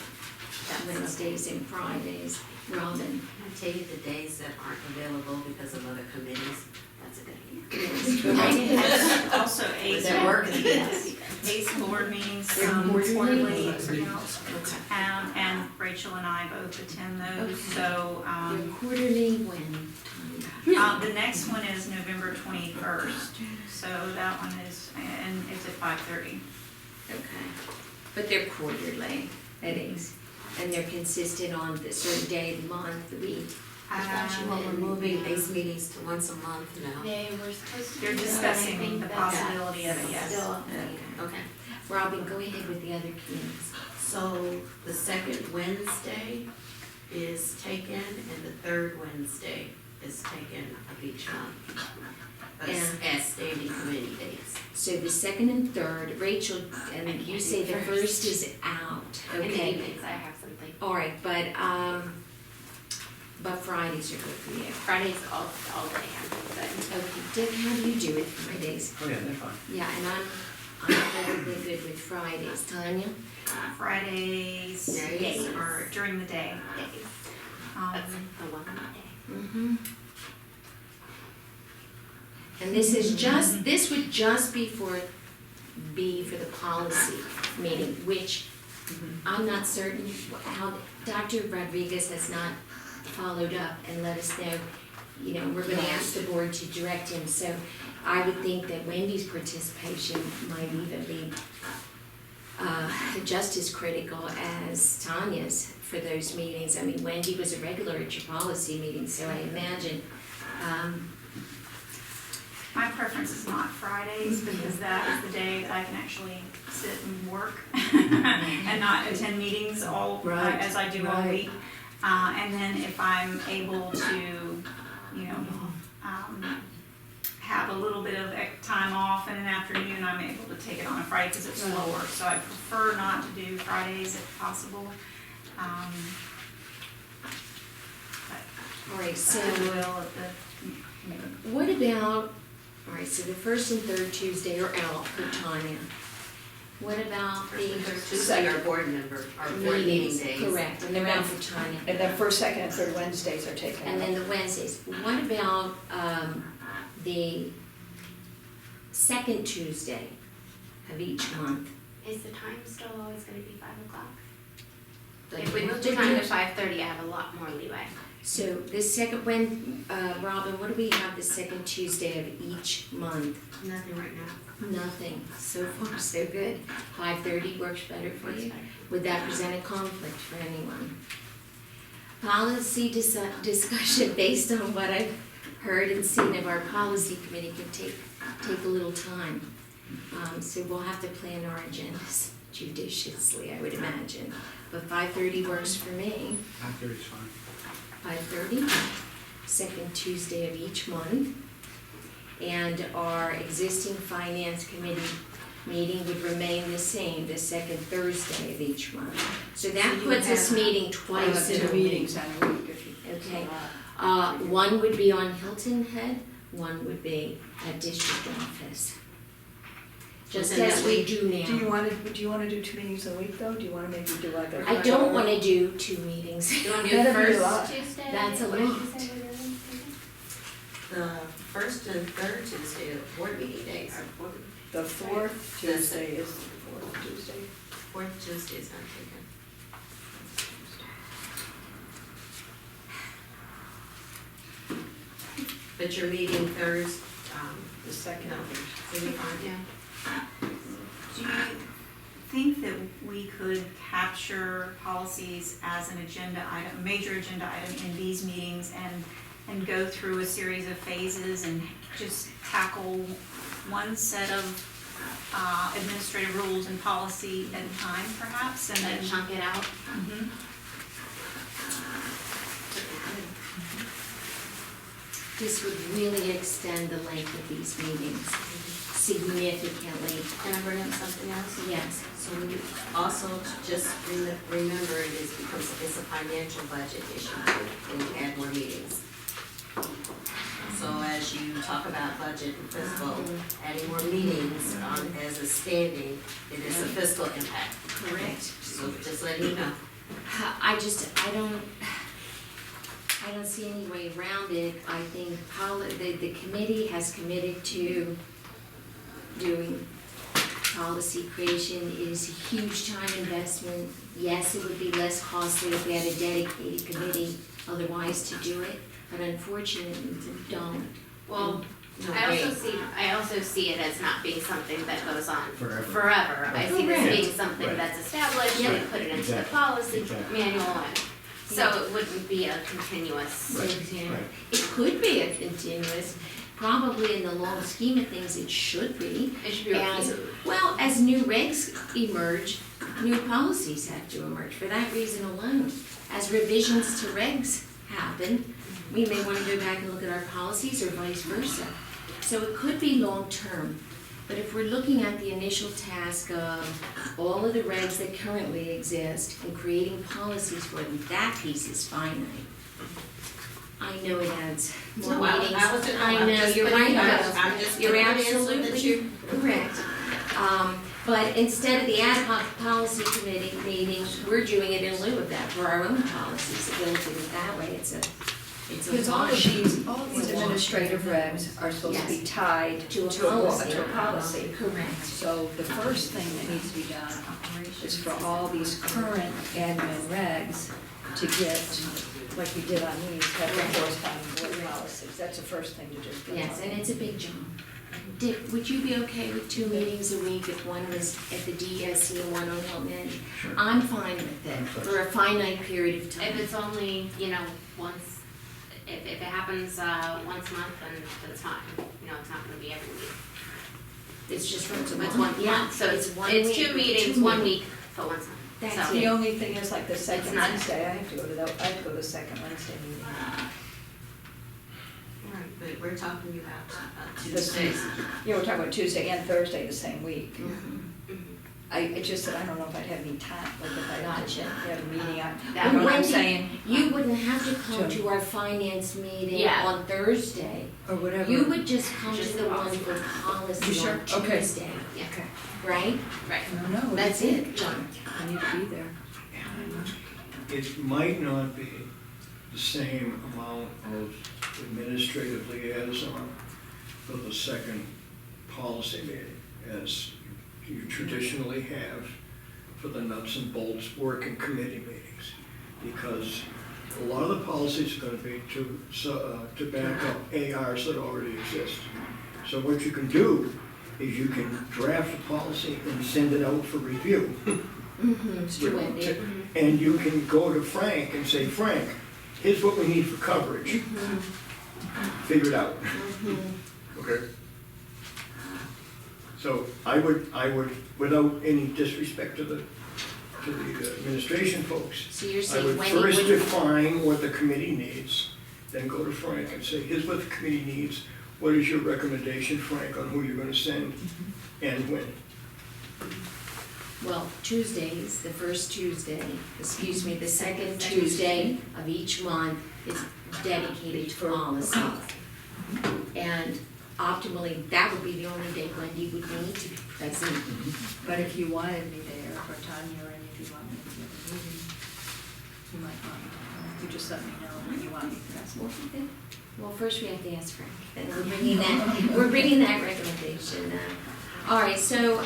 That's Wednesdays and Fridays, Robin. I'll tell you the days that aren't available because of other committees. That's a good idea. And also ACE, They're working, yes, ACE board meetings, They're quarterly? quarterly, Okay. and Rachel and I both attend those, Okay. so, They're quarterly when, Tanya? the next one is November 21st, so that one is, and it's at 5:30. Okay, but they're quarterly, that is, and they're consistent on the certain day of the month, the week. Well, we're moving ACE meetings to once a month now. They were supposed to. They're do that. I discussing think the that's possibility of it, yes. Still, Okay. Robin, go ahead with the other committees. So the second Wednesday is taken and the third Wednesday is taken of each month. As standing committee dates. So the second and third, Rachel, and I can't you say do the first. first is out, in the okay? evenings, I have something. All right, but Fridays are good for you. Fridays all day, I'm good. Okay, Dick, how do you do with Fridays? Oh, yeah, they're fine. Yeah, and I'm probably good with Fridays. Tanya? Fridays, Days. or during the day. Days. That's the one on the day. Mm-hmm. And this is just, this would just be for the policy meeting, which I'm not certain how, Dr. Rodriguez has not followed up and let us know, you know, we're gonna ask the board to direct him, so I would think that Wendy's participation might even be just as critical as Tanya's for those meetings. I mean, Wendy was a regular at your policy meeting, so I imagine, My preference is not Fridays, because that is the day that I can actually sit and work and not attend meetings Right, as I do all right. week. And then if I'm able to, you know, have a little bit of time off in an afternoon, I'm able to take it on a Friday because it's slower. So I prefer not to do Fridays if possible. all right, But so I will at the, what about, all right, so the first and third Tuesday are out for Tanya. What about the Tuesday are board member, our board meeting meetings? days. Correct, and they're out for Tanya. And then first, second, and third Wednesdays are taken. And then the Wednesdays. What about the second Tuesday of each month? Is the time still always gonna be 5 o'clock? Like, If we move the time to 5:30, I have a lot more leeway. So the second, Robin, what do we have the second Tuesday of each month? Nothing right now. Nothing. So far, so good. 5:30 works better for Works you? better. Would that present a conflict for anyone? Policy discussion based on what I've heard and seen of our policy committee could take a little time. So we'll have to plan our agendas judiciously, I would imagine. But 5:30 works for me. 5:30 is fine. 5:30, second Tuesday of each month. And our existing finance committee meeting would remain the same, the second Thursday of each month. So that you puts us have- meeting twice in a Two week. meetings in a week if you. Okay, one would be on Hilton Head, one would be at district office. Just Within as that we week. do Do you now. wanna do 2 meetings a week though? Do you wanna maybe do like a? I don't wanna do 2 meetings. You wanna do That'd be a first lot. Tuesday? That's a What did you lot. say was the other one? The first and third Tuesday are board meeting days. The fourth Tuesday is the fourth Tuesday. Fourth Tuesday is not taken. But you're meeting Thursday, The second. no, so you're fine, yeah. Do you think that we could capture policies as an agenda item, a major agenda item in these meetings and go through a series of phases and just tackle one set of administrative rules and policy at a time perhaps, and then Like chunk it out. Mhm. This would really extend the length of these meetings significantly. Can I bring up something else? Yes. So we also just remember it is because it's a financial budget issue too, and we add more meetings. So as you talk about budget and fiscal, adding more meetings as a standing, it is a fiscal impact. Correct. So just letting you know. I don't see any way around it. I think the committee has committed to doing policy creation. It is a huge time investment. Yes, it would be less costly if we had a dedicated committee otherwise to do it, but unfortunately we don't. Well, No, I also see it as not being something that goes on Forever. forever. I see this Correct. being something Right. that's established, Yep. we put it into the Exactly. policy Exactly. manual, and so it wouldn't be a continuous. Right. It could be a continuous, probably in the long scheme of things, it should be. It should be As, reviewed. well, as new regs emerge, new policies have to emerge for that reason alone. As revisions to regs happen, we may want to go back and look at our policies or vice versa. So it could be long-term, but if we're looking at the initial task of all of the regs that currently exist and creating policies for them, that piece is finite. I know it adds more No, I meetings. was I know, just you're putting right, it out. though. I'm just You're putting it in so that absolutely you- correct. But instead of the ad hoc policy committee meetings, we're doing it in lieu of that for our own policies. If you look at it that way, it's a Because all of wash. these It's a administrative regs are supposed to be tied To a to a policy. policy. Correct. So the first thing that needs to be done is for all these current admin regs to get, like we did on these, have the Right. corresponding board policies. That's the first thing to do. Yes, and it's a big jump. Dick, would you be okay with 2 meetings a week if one was at the DSC and one on Hilton Head? Sure. I'm fine with it for a finite period of If time. it's only, once, if it happens, once a month, then it's fine. It's not gonna be every week. It's just once a It's month. one Yeah, month, so it's one week two or meetings, 2 1 meetings. week for once a month. That's So- it. The only thing is like the second It's not- Wednesday, I have to go to the second Wednesday meeting. Right, but we're talking about This- Tuesdays. Yeah, we're talking about Tuesday and Thursday the same week. Mhm. I just said, I don't know if I'd have any time, like if I Gotcha. had a meeting, That you know what I'm Wendy, saying? You wouldn't have to come Sure. to our finance meeting Yeah. on Thursday. Or whatever. You would just come Just to the the one policy. for policy You sure? on Okay. Tuesday, Yeah, Okay. right? right. No, That's it, John. I need to be there. It might not be the same amount of administrative liaison for the second policy meeting as you traditionally have for the nuts and bolts working committee meetings. Because a lot of the policies are gonna be to back up ARs that already exist. So what you can do is you can draft a policy and send it out for review. Mm-hmm, to Wendy. And you can go to Frank and say, Frank, here's what we need for coverage. Figure it out. Okay? So I would, without any disrespect to the administration folks, So you're I saying would Wendy first wouldn't, define what the committee needs, then go to Frank and say, here's what the committee needs. What is your recommendation, Frank, on who you're gonna send and when? well, Tuesdays, the first Tuesday, the second Tuesday of each month is dedicated to policy. And optimally, that would be the only day Wendy would need to be present. But if you wanted me there, or Tanya, or any of you want me to the other meeting, you might want me to. You just let me know when you want me present. Well, first we have to ask Frank, and we're bringing that recommendation. All right, so,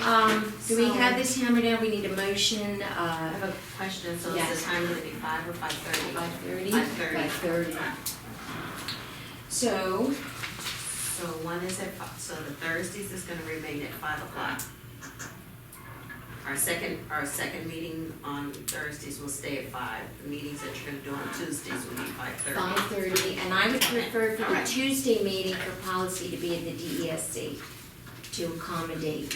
do we have this hammered out? We need a motion, I have a question, so is Yes. the time going to be 5 or 5:30? 5:30? 5:30. 5:30. So, So one is at 5, so the Thursdays is gonna remain at 5 o'clock. Our second meeting on Thursdays will stay at 5. The meetings that you're gonna do on Tuesdays will be 5:30. 5:30, and I would prefer for the Alright. Tuesday meeting for policy to be at the DESC to accommodate.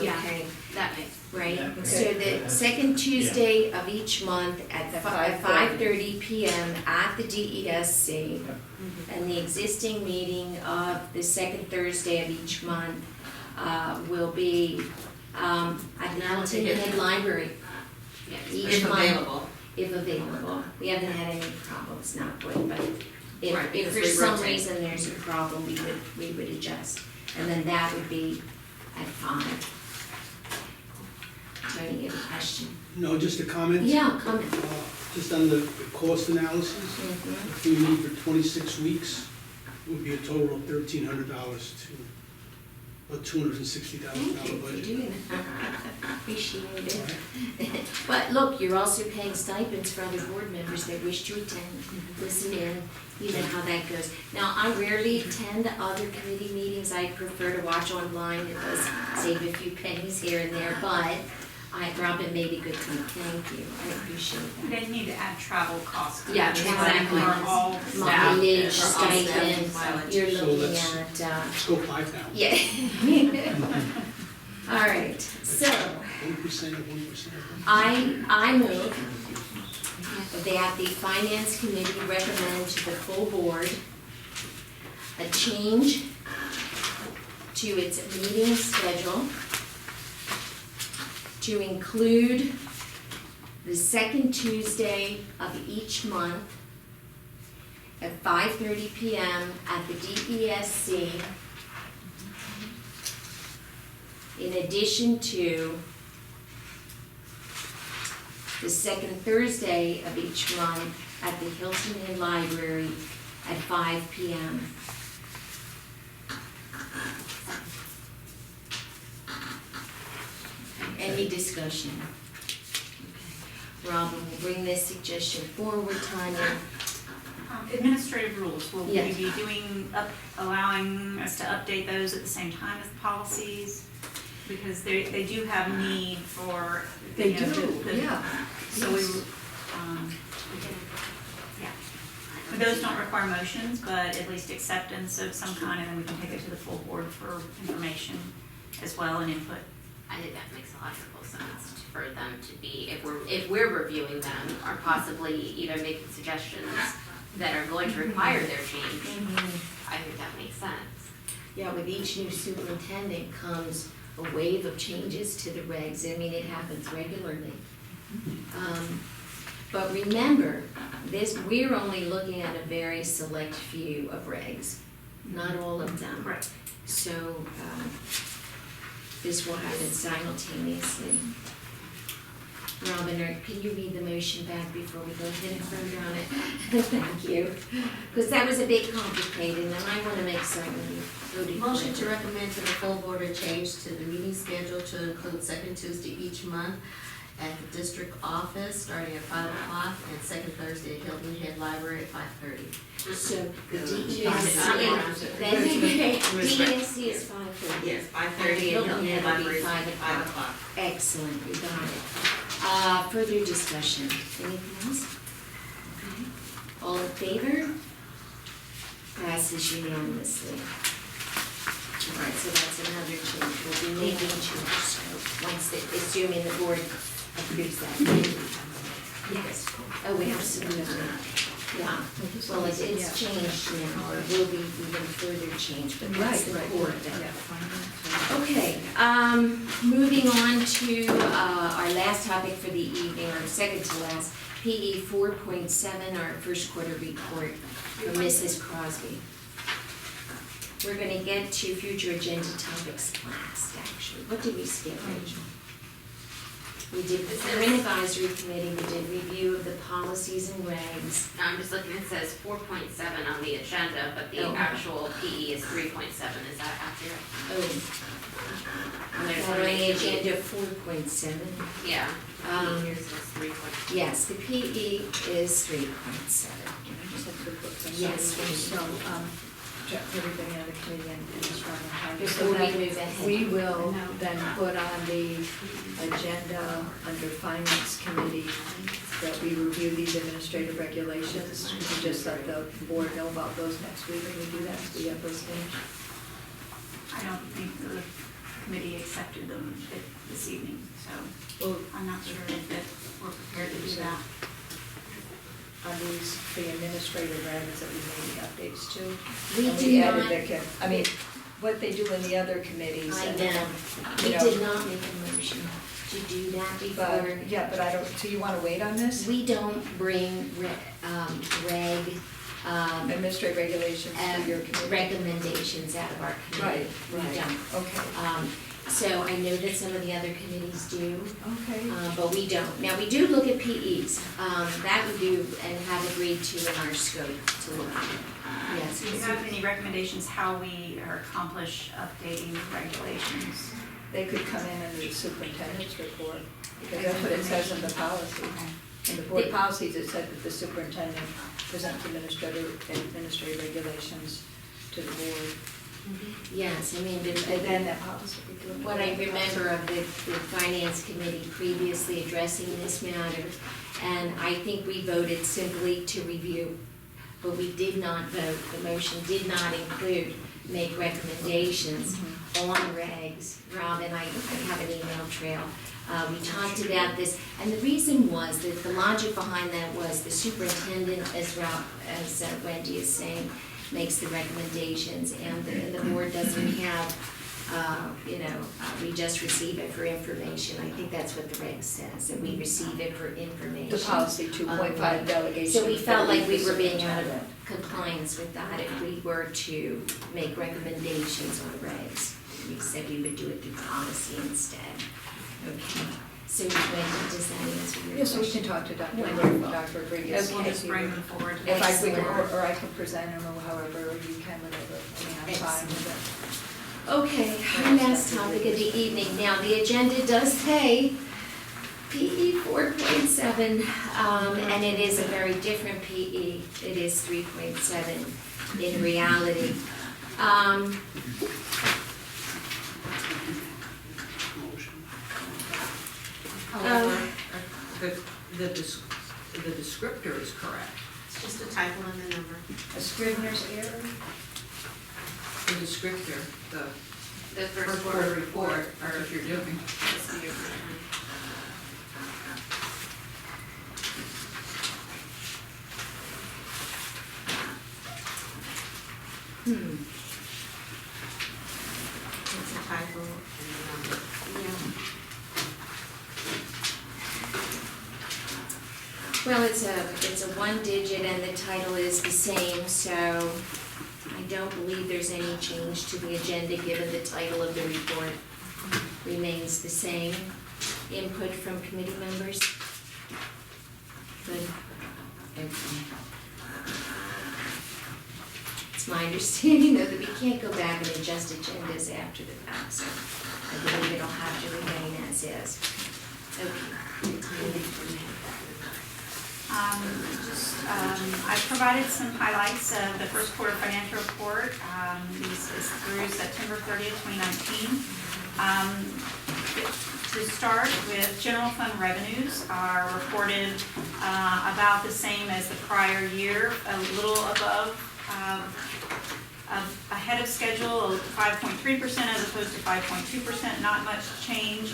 Yeah. Okay, That makes, right? Yeah. So the second Tuesday of each month at At 5:30 PM at the DESC. And the existing meeting of the second Thursday of each month will be at the Hamilton Head Library yeah, each If month, available. if available. We haven't had any problems, not good, but Right, if because for we some rotate. reason there's a problem, we would adjust. And then that would be at 5. Tony, you have a question? No, just a comment. Yeah, comment. Just on the cost analysis, Mhm. if we meet for 26 weeks, it would be a total of $1,300 to a $260,000 Thank you for budget. doing that. Appreciate it. But look, you're also paying stipends for other board members that wish to attend, listen in, you know how that goes. Now, I rarely attend other committee meetings, I prefer to watch online, it does save a few pennies here and there, but Robin made a good point, thank you, I appreciate We that. then need to add travel costs. Yeah, exactly. For all staff. Mileage, For all staff, stipends, mileage. you're So looking let's- at, Let's go 5,000. yeah. All right, so. 1% of 1%. I move that the finance committee recommend to the full board a change to its meeting schedule to include the second Tuesday of each month at 5:30 PM at the DESC, in addition to the second Thursday of each month at the Hilton Head Library at 5 PM. Any discussion? Okay. Robin will bring this suggestion forward, Tanya. Administrative rules, will we Yes. be allowing us to update those at the same time as the policies? Because they do have need for, you know, the. So we, yeah. But those don't require motions, but at least acceptance of some kind, and then we can take it to the full board for information as well and input. I think that makes logical sense for them to be, if we're reviewing them, or possibly either making suggestions that are going to require their change, I think that makes sense. Yeah, with each new superintendent comes a wave of changes to the regs. I mean, it happens regularly. But remember, we're only looking at a very select few of regs, not all of them. Correct. So, this will happen simultaneously. Robin, can you read the motion back before we go ahead and vote on it? Thank you. Because that was a bit complicated, and I want to make certain we voted Motion to correctly. recommend to the full board a change to the meeting schedule to include second Tuesday each month at the district office, starting at 5 o'clock, and second Thursday at Hilton Head Library at 5:30. So the DESC, That's okay, okay. DESC is 5:30. Yes, 5:30 at Hilton Head It'll be Library, 5 5 o'clock. Excellent, we got it. Further discussion, anything else? Okay. All in favor? Passes unanimously. All right, so that's another change, we'll be making to our scope, assuming the board approves that. Yes, oh, we absolutely, yeah. Well, it's changed now, or will be even further changed, but that's the core of it. Okay, moving on to our last topic for the evening, or second to last, PE 4.7, our first quarter report from Mrs. Crosby. We're gonna get to future agenda topics last, actually. What did we skip, Rachel? We did Procurement Advisory Committee, we did review of the policies and regs. I'm just looking, it says 4.7 on the agenda, but the Oh. actual PE is 3.7, is that accurate? Oh, And there's on one the in PE. agenda 4.7. Yeah, Um, PE is 3.7. Yes, the PE is 3.7. I just have quick question. Yes, So, everybody on the committee and Ms. Ryan, Before we move ahead. we will then put on the agenda under Finance Committee that we review these administrative regulations. We can just let the board know about those next week when we do that, so we have those finished. I don't think the committee accepted them this evening, so Well, I'm not sure if we're prepared to do that. on these, the administrative regs that we made the updates to. We And do added not, the I mean, what they do in the other committees. I and, know, you we know, did not make a motion to do that before. But, yeah, but I don't, so you wanna wait on this? We don't bring reg, Administrative regulations for your committee? recommendations out of our committee. We Right. don't. Okay, So I know that some of the other committees do, okay. but we don't. Now, we do look at PEs, that we do and have agreed to in our scope to look at. Yes. Do you have any recommendations how we accomplish updating regulations? They could come in under the superintendent's report, because that's what it says in the policy. In the board policies, it said that the superintendent presents administrative regulations to the board. Yes, I mean, And then that policy would be doing. what I remember of the finance committee previously addressing this matter, and I think we voted simply to review, but we did not vote, the motion did not include make recommendations on regs. Rob and I have an email trail. We talked about this, and the reason was that the logic behind that was the superintendent, as Wendy is saying, makes the recommendations, and the board doesn't have, we just receive it for information. I think that's what the reg says, that we receive it for information. The policy 2.5 delegation. So we felt like we were being the out of superintendent. compliance with that if we were to make recommendations on regs. We said we would do it through policy instead. Okay, so Wendy, does that answer your question? Yeah, so we can talk to Dr. Wonderful. Rodriguez. We'll just bring them forward. If I could, Excellent. or I can present them, or however you can, whatever, I mean, I'm fine with Okay, our last topic of the evening. Now, the agenda does say PE 4.7, and it is a very different PE. It is 3.7 in reality. However, the descriptor is correct. It's just a typo in the number. it. A Scrivener's error? The descriptor, the The first quarter report, or if you're doing. It's a typo in the number. Well, it's a one digit and the title is the same, so I don't believe there's any change to the agenda given the title of the report remains the same. Input from committee members? Good. Okay. It's my understanding though that we can't go back and adjust agendas after the fact, so I believe it'll have to remain as is. Okay. I've provided some highlights of the first quarter financial report. This is through September 30th, 2019. To start with, general fund revenues are reported about the same as the prior year, a little above, ahead of schedule, 5.3% as opposed to 5.2%, not much change,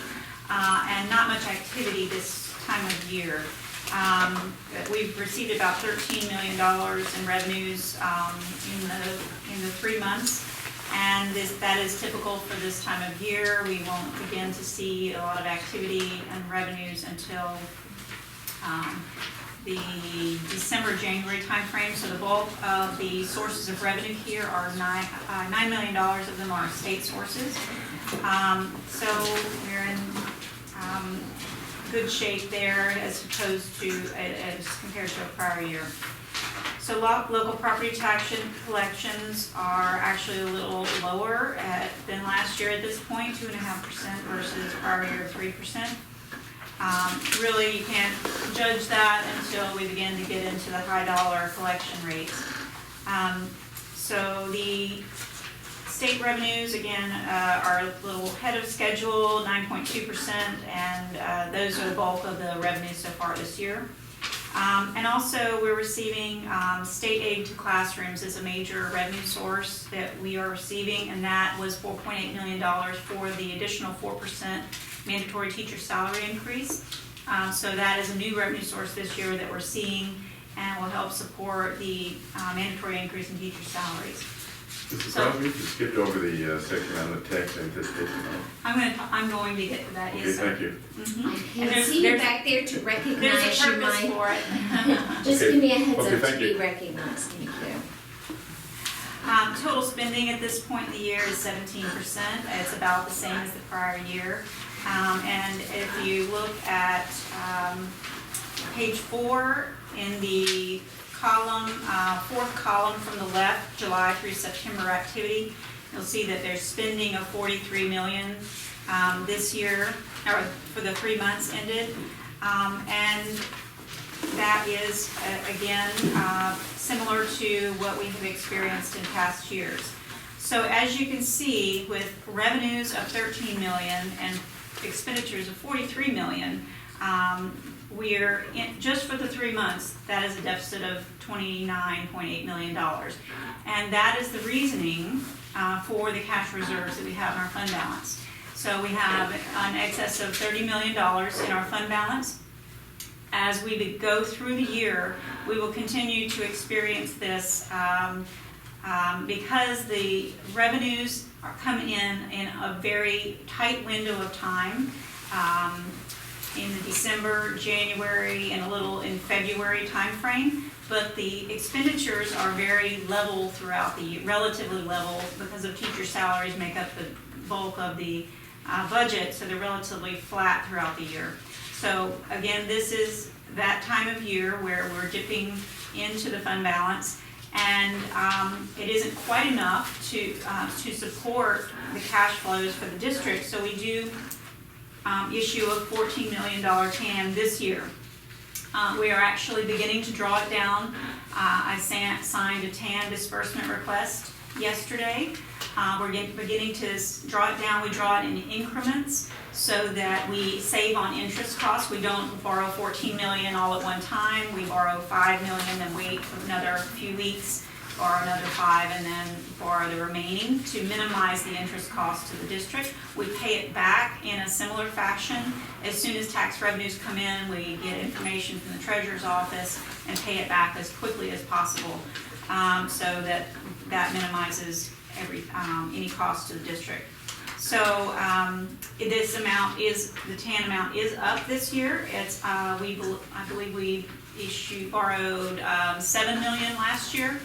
and not much activity this time of year. We've received about $13 million in revenues in the 3 months, and that is typical for this time of year. We won't begin to see a lot of activity and revenues until the December-January timeframe. So the bulk of the sources of revenue here are $9 million of them are state sources. So we're in good shape there as opposed to, as compared to a prior year. So local property tax collections are actually a little lower than last year at this point, 2.5% versus prior year 3%. Really, you can't judge that until we begin to get into the high dollar collection rates. So the state revenues, again, are a little ahead of schedule, 9.2%, and those are the bulk of the revenues so far this year. And also, we're receiving state aid to classrooms as a major revenue source that we are receiving, and that was $4.8 million for the additional 4% mandatory teacher salary increase. So that is a new revenue source this year that we're seeing and will help support the mandatory increase in teacher salaries. Mr. Crosby, you skipped over the section on the tax anticipation. I'm going to get to that, Okay, yes, sir. thank you. Mhm. I And can't there's- see you there's- back there to There's recognize a you, purpose Mike. for it. Just Okay. give me a heads Okay, up thank to you. be recognized, thank you. Total spending at this point in the year is 17%. It's about the same as the prior year. And if you look at page 4 in the column, fourth column from the left, July through September activity, you'll see that there's spending of $43 million this year, or for the 3 months ended. And that is, again, similar to what we have experienced in past years. So as you can see, with revenues of $13 million and expenditures of $43 million, we're in, just for the 3 months, that is a deficit of $29.8 million. And that is the reasoning for the cash reserves that we have in our fund balance. So we have an excess of $30 million in our fund balance. As we go through the year, we will continue to experience this because the revenues come in a very tight window of time, in the December, January, and a little in February timeframe. But the expenditures are very level throughout the year, relatively level, because of teacher salaries make up the bulk of the budget, so they're relatively flat throughout the year. So again, this is that time of year where we're dipping into the fund balance, and it isn't quite enough to support the cash flows for the district. So we do issue a $14 million TAN this year. We are actually beginning to draw it down. I signed a TAN disbursement request yesterday. We're beginning to draw it down. We draw it in increments so that we save on interest costs. We don't borrow $14 million all at one time. We borrow $5 million, then wait for another few weeks, borrow another $5 million, and then borrow the remaining to minimize the interest cost to the district. We pay it back in a similar fashion. As soon as tax revenues come in, we get information from the treasurer's office and pay it back as quickly as possible, so that minimizes any cost to the district. So this amount is, the TAN amount is up this year. It's I believe we borrowed $7 million last year.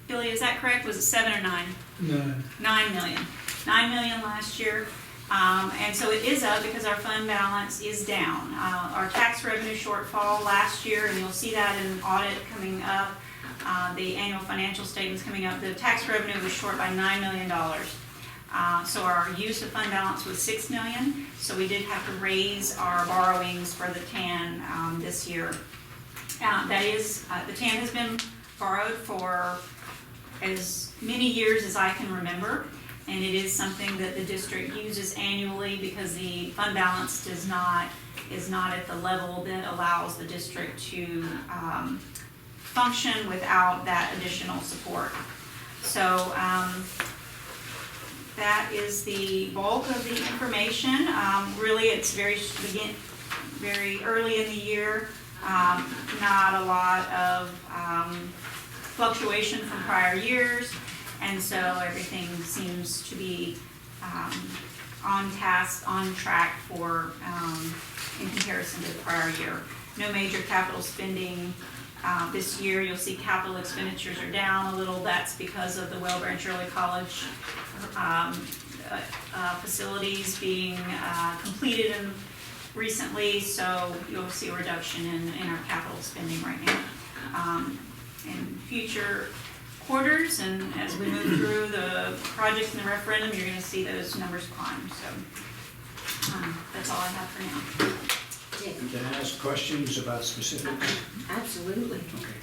Billy, is that correct? Was it 7 or 9? 9. 9 million. 9 million last year. And so it is up because our fund balance is down. Our tax revenue shortfall last year, and you'll see that in audit coming up, the annual financial statements coming up, the tax revenue was short by $9 million. So our use of fund balance was $6 million. So we did have to raise our borrowings for the TAN this year. That is, the TAN has been borrowed for as many years as I can remember, and it is something that the district uses annually because the fund balance is not at the level that allows the district to function without that additional support. So that is the bulk of the information. Really, it's very early in the year. Not a lot of fluctuation from prior years, and so everything seems to be on task, on track for in comparison to the prior year. No major capital spending this year. You'll see capital expenditures are down a little. That's because of the Well Branch Early College facilities being completed recently, so you'll see a reduction in our capital spending right now. In future quarters, and as we move through the projects and the referendum, you're gonna see those numbers climb, so, that's all I have for now. Dick? Can I ask questions about specifics? Absolutely. Okay.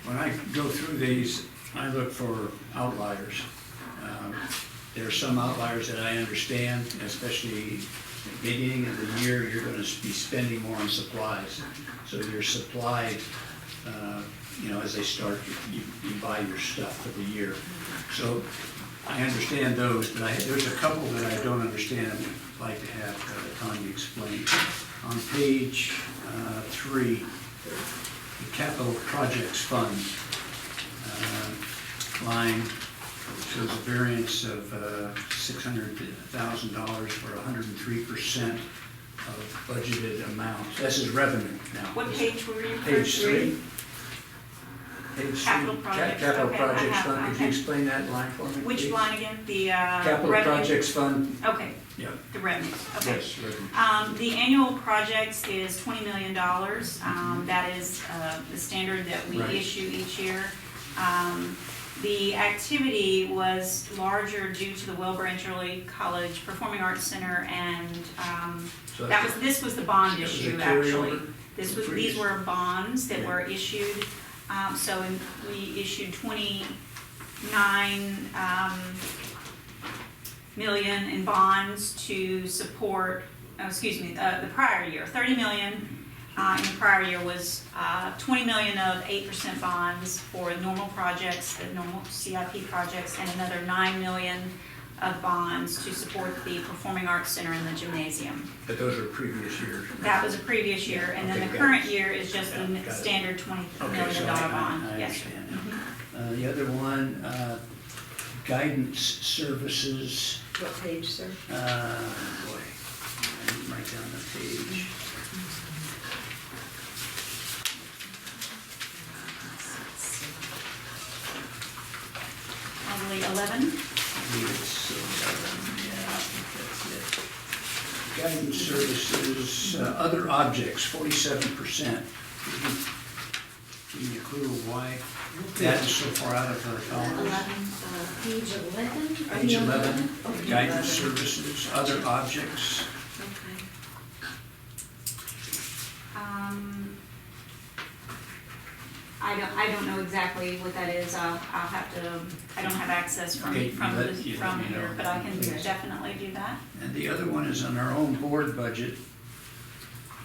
When I go through these, I look for outliers. There are some outliers that I understand, especially at the beginning of the year, you're gonna be spending more on supplies. So your supply, as they start, you buy your stuff for the year. So I understand those, but there's a couple that I don't understand. I'd like to have Tanya explain. On page 3, the capital projects fund line shows a variance of $600,000 for 103% of budgeted amount. This is revenue now. What page were you? Page 3. Page 3. Capital projects, Capital okay, projects I fund, have- could you okay. explain that line for me, Which please? line again? The Capital revenue? projects fund, Okay, yeah, the revenues, okay. yes, revenue. The annual projects is $20 million. That is the standard that we Right. issue each year. The activity was larger due to the Well Branch Early College Performing Arts Center, and So this was the bond that was a issue, carryover actually. These previous- were bonds that Yeah. were issued. We issued 29 million in bonds to support, the prior year, 30 million in the prior year was 20 million of 8% bonds for normal projects, the normal CIP projects, and another 9 million of bonds to support the Performing Arts Center in the gymnasium. But those are previous years. right? That was a previous year, and then Okay, the got current it. year is just Yeah, a got it. standard $20 Okay, million so bond. I Yes, sir. understand now. The other one, guidance services, What page, sir? boy, I didn't write down the page. Probably 11. I believe it's, yeah, I think that's it. Guidance services, other objects, 47%. Give me a clue why that is so far out of the dollars. Page 11? Are Page you on 11, Okay. guidance services, other objects. Okay. I don't know exactly what that is. I'll have to, I don't have access from Okay, from you let me here, know. but I can Yes. definitely do that. And the other one is on our own board budget,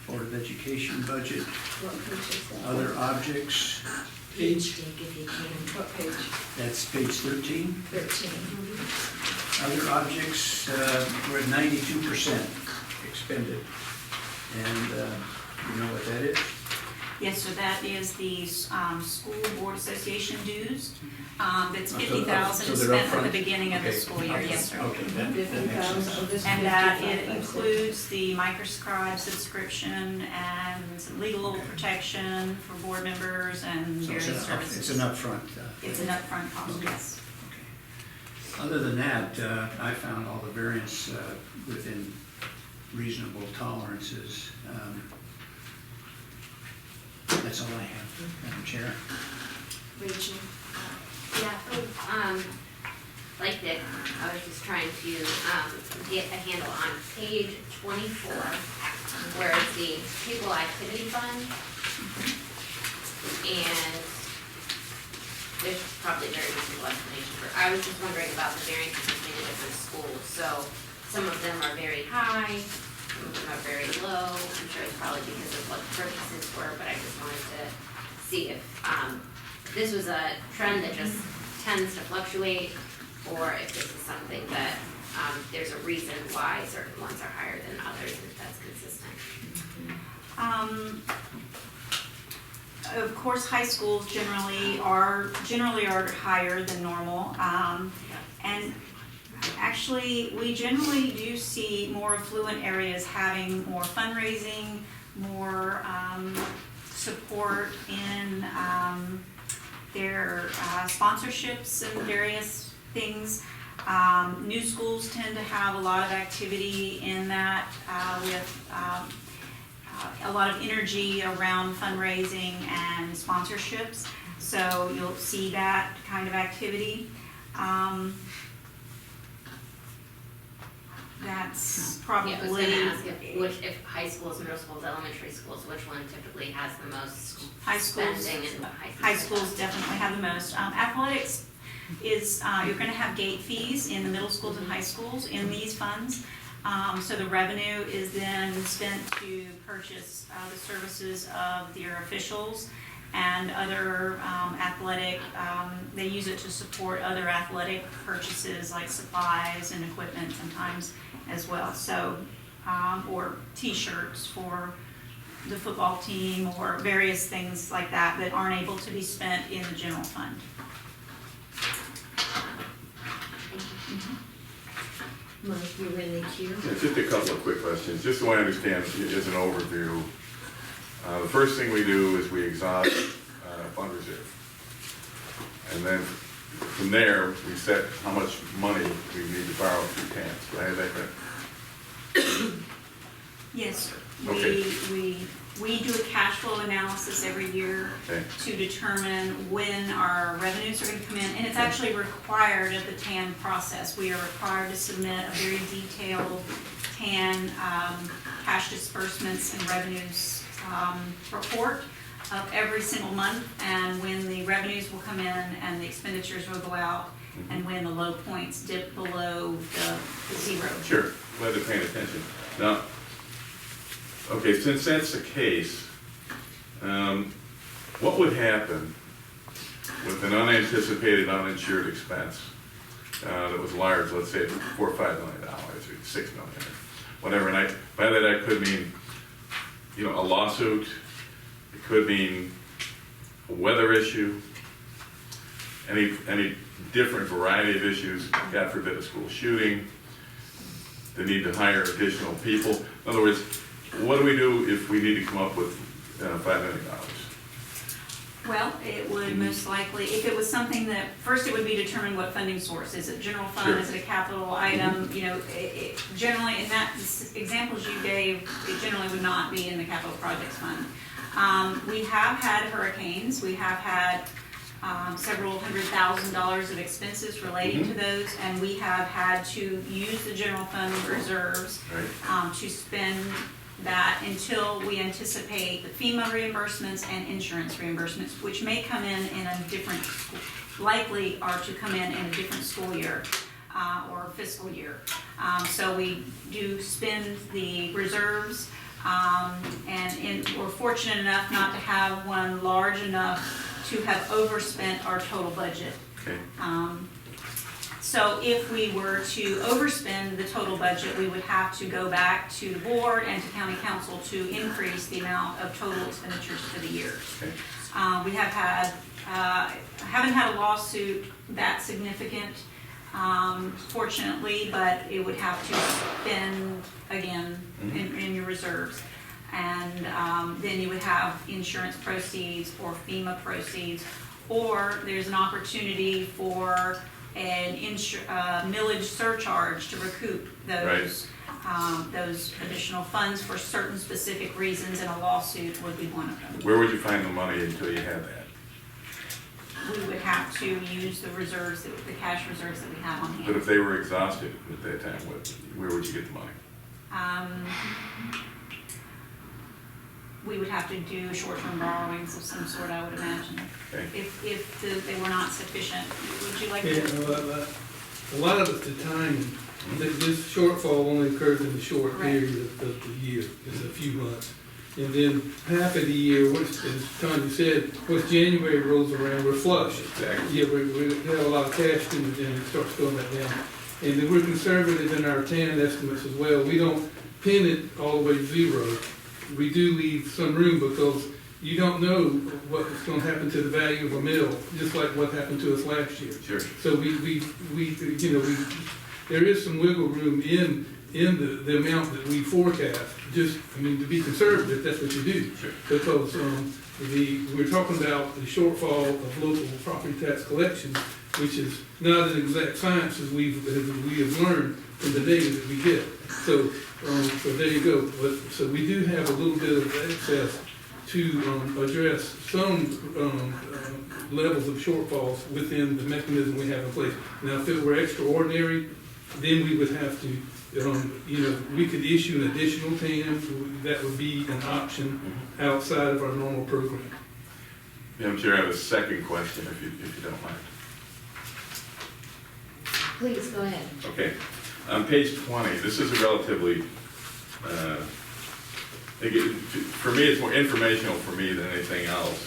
Board of Education budget, What page is that? other objects, Page, Dick, if you can. What page? that's page 13. 13. Other objects, we're at 92% expended. And you know what that is? Yes, so that is the School Board Association dues. That's So- 50,000 so is they're spent at the upfront? beginning of the Okay, school year, okay, yes, sir. Okay, that makes 50,000, sense. oh, this And that 55, it I see. includes the microscribe subscription and some legal protection for board members and So various services. it's an upfront. It's an upfront cost, yes. Okay. Other than that, I found all the variance within reasonable tolerances. That's all I have, Madam Chair. Rachel? Yeah, so, like Dick, I was just trying to, get a handle on page 24, where it's the pupil activity fund. And there's probably a very simple explanation for, I was just wondering about the variances between the different schools. So some of them are very high, some of them are very low. I'm sure it's probably because of what the purchases were, but I just wanted to see if, this was a trend that just tends to fluctuate, or if this is something that, there's a reason why certain ones are higher than others, and if that's consistent. Of course, high schools generally are higher than normal. And actually, we generally do see more affluent areas having more fundraising, more support in their sponsorships and various things. New schools tend to have a lot of activity in that, with a lot of energy around fundraising and sponsorships. So you'll see that kind of activity. That's probably. Yeah, I was gonna ask if high schools, middle schools, elementary schools, which one typically has the most High schools. spending in the High schools definitely have the most. Athletics is, you're gonna have gate fees in the middle schools and high schools in these funds. So the revenue is then spent to purchase the services of their officials and other athletic, they use it to support other athletic purchases like supplies and equipment sometimes as well. So, or t-shirts for the football team or various things like that that aren't able to be spent in the general fund. Mike, you're in the queue. Yeah, just a couple of quick questions, just so I understand, as an overview. The first thing we do is we exhaust fund reserve. And then from there, we set how much money we need to borrow through TANs. Do I have that correct? Yes, Okay. we do a cash flow analysis every year Okay. to determine when our revenues are gonna come in, and it's actually required of the TAN process. We are required to submit a very detailed TAN, cash disbursements and revenues, report of every single month, and when the revenues will come in and the expenditures will go out, and when the low points dip below the zero. Sure, glad they're paying attention. Now, okay, since that's the case, what would happen with an unanticipated, uninsured expense that was large, let's say $4 or $5 million, or $6 million, or whatever, and by that I could mean, you know, a lawsuit, it could mean a weather issue, any different variety of issues, God forbid a school shooting, the need to hire additional people. In other words, what do we do if we need to come up with $5 million? Well, it would most likely, if it was something that, first it would be determined what funding source. Is it general fund, Sure. is it a capital item? You know, generally, in that examples you gave, it generally would not be in the capital projects fund. We have had hurricanes, we have had several $100,000 of expenses relating to those, and we have had to use the general fund reserves Right. to spend that until we anticipate the FEMA reimbursements and insurance reimbursements, which may come in a different, likely are to come in a different school year or fiscal year. So we do spend the reserves, and we're fortunate enough not to have one large enough to have overspent our total budget. Okay. So if we were to overspend the total budget, we would have to go back to the board and to county council to increase the amount of total expenditures for the year. Okay. We have had, haven't had a lawsuit that significant, fortunately, but it would have to spend again in your reserves. And then you would have insurance proceeds or FEMA proceeds, or there's an opportunity for an millage surcharge to recoup those additional funds for certain specific reasons, and a lawsuit would be one of them. Where would you find the money until you had that? We would have to use the reserves, the cash reserves that we have on But hand. if they were exhausted at that time, where would you get the money? We would have to do short-term borrowings of some sort, I would imagine, Okay. if they were not sufficient. Would you like Yeah, to? a lot of the time, this shortfall only occurs in the short Right. period of the year, it's a few months. And then half of the year, as Tanya said, once January rolls around, we're flush. Exactly. Yeah, we have a lot of cash in it, and it starts going back down. And then we're conservative in our TAN estimates as well. We don't pin it all the way to zero. We do leave some room because you don't know what's gonna happen to the value of a mill, just like what happened to us last year. Sure. So there is some wiggle room in the amount that we forecast. To be conservative, that's what you do. Sure. Because we're talking about the shortfall of local property tax collection. which is not an exact science as we have learned from the data that we get. So, so there you go. But, so we do have a little bit of access to address some levels of shortfalls within the mechanism we have in place. Now, if it were extraordinary, then we would have to, we could issue an additional TAM. That would be an option outside of our normal program. Madam Chair, I have a second question, if you don't mind. Please, go ahead. Okay. On page 20, this is a relatively, for me, it's more informational for me than anything else.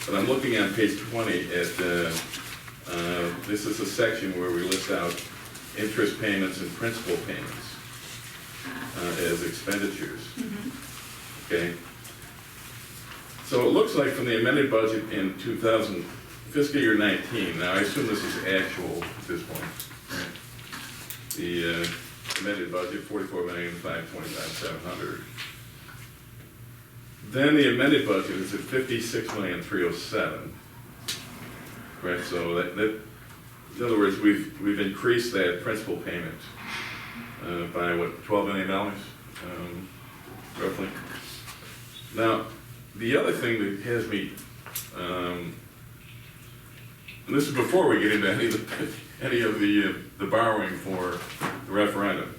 But I'm looking on page 20 at, this is a section where we list out interest payments and principal payments as expenditures. Okay? So it looks like from the amended budget in fiscal year 19, now I assume this is actual at this point, right? The amended budget, $44,525,700. Then the amended budget is at $56,307,000. Correct. So that in other words, we've increased that principal payment by what, $12 million, roughly. Now, the other thing that has me, and this is before we get into any of the borrowing for the referendum.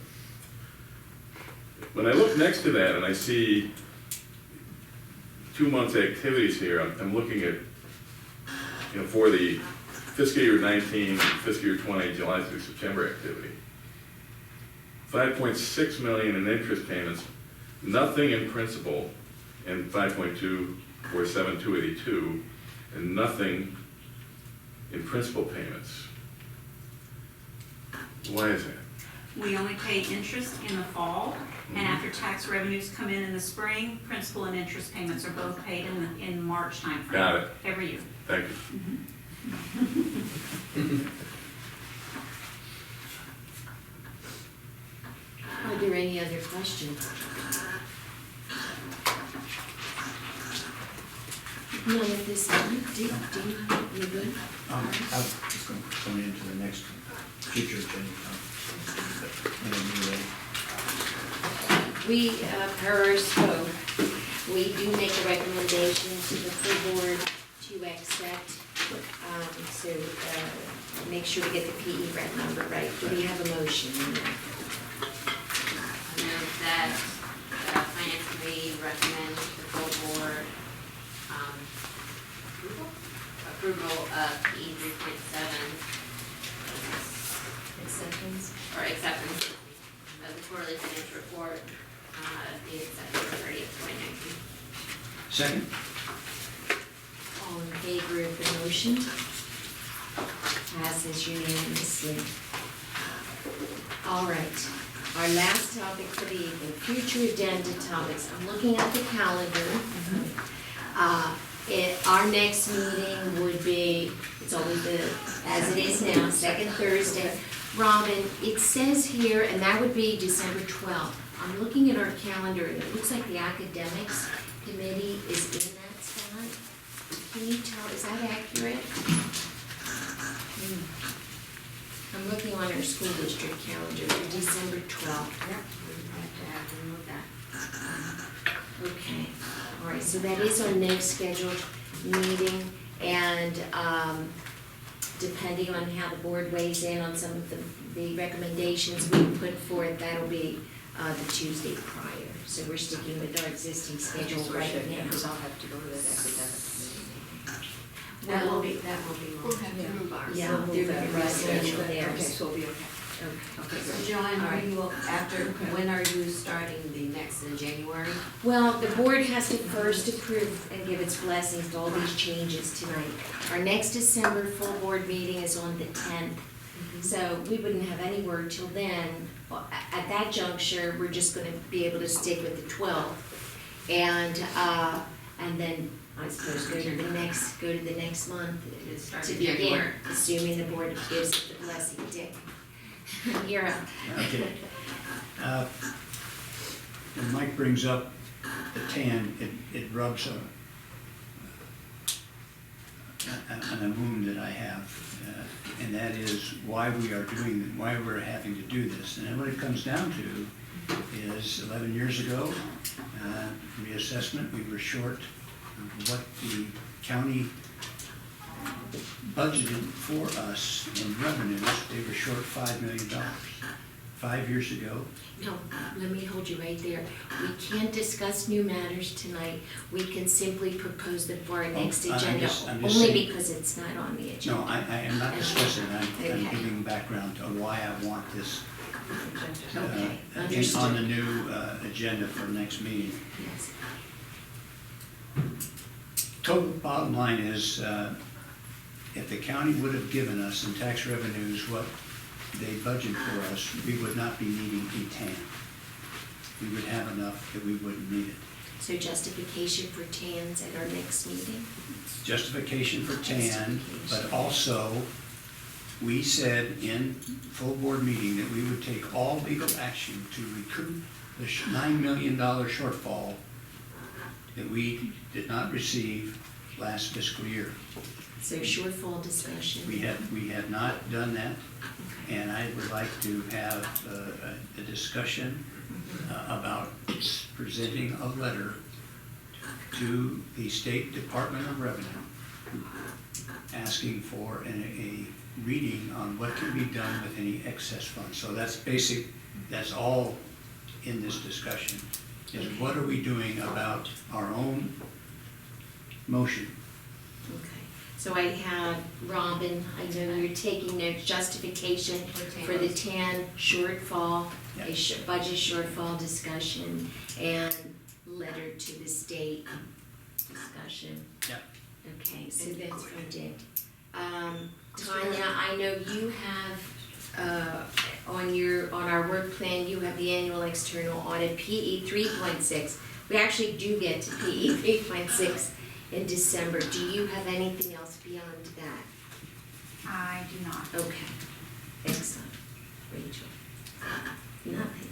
When I look next to that and I see 2 months activities here, I'm looking at, for the fiscal year 19, fiscal year 20, July through September activity. $5.6 million in interest payments, nothing in principal, and 5.247,282, and nothing in principal payments. Why is that? We only pay interest in the fall, and after tax revenues come in the spring, principal and interest payments are both paid in March timeframe. Got it. Every year. Thank you. Are there any other questions? None at this time. Do you you good? I was just going to go into the next future agenda. We, per our scope, we do make a recommendation to the full board to accept, so make sure we get the PE rec number right. Do we have a motion? I move that the finance committee recommend the full board approval of PE 3.7 Acceptance? or acceptance of the quarterly financial report dated September 30th, 2019. Second? All in favor of the motion? Passes unanimously. All right, our last topic for the evening, future agenda topics. I'm looking at the calendar. Our next meeting would be, it's always as it is now, second Thursday. Robin, it says here, and that would be December 12th. I'm looking at our calendar, and it looks like the academics committee is in that spot. Can you tell, is that accurate? I'm looking on our school district calendar for December 12th. Yep, we have to have to move that. Okay, all right, so that is our next scheduled meeting, and depending on how the board weighs in on some of the recommendations we put forth, that'll be the Tuesday prior. So we're sticking with our existing schedule right now. Because I'll have to go to that academic committee meeting. That will be. We'll have to move ours. Yeah, We'll they're move gonna that be right scheduled there. theirs. Okay, so we'll be okay. Okay. So Joanne, All right. when are you starting the next in January? Well, the board has to first approve and give its blessings to all these changes tonight. Our next December full board meeting is on the 10th. So we wouldn't have any word till then. Well, at that juncture, we're just gonna be able to stick with the 12th. And then I suppose go to the next month Start to in begin, January. assuming the board gives it the blessing. Dick, you're up. Okay. When Mike brings up the tan, it rubs a a moon that I have, and that is why why we're having to do this. And then what it comes down to is 11 years ago, reassessment, we were short of what the county budgeted for us in revenues. They were short $5 million. 5 years ago, No, let me hold you right there. We can't discuss new matters tonight. We can simply propose them for our next I'm agenda, just only saying- because it's not on the no, agenda. I am not discussing, I'm Okay. giving background to why I want this Okay, on the understood. new agenda for next meeting. Yes. Total bottom line is, if the county would have given us in tax revenues what they budget for us, we would not be needing E-TAN. We would have enough that we wouldn't need it. So justification for TANs at our next meeting? Justification for TAN, but Justification. also, we said in full board meeting that we would take all legal action to recoup the $9 million shortfall that we did not receive last fiscal year. So shortfall discussion. We have not done that, and I would like to have a discussion about presenting a letter to the State Department of Revenue, asking for a reading on what can be done with any excess funds. So that's all in this discussion, is what are we doing about our own motion? Okay, so I have Robin, I know you're taking notes, justification for the TAN shortfall, a budget shortfall discussion, and letter to the state discussion. Yep. Okay, so that's from Dick. Tanya, I know you have, on our work plan, you have the annual external audit, PE 3.6. We actually do get to PE 3.6 in December. Do you have anything else beyond that? I do not. Okay, excellent. Rachel? Nothing.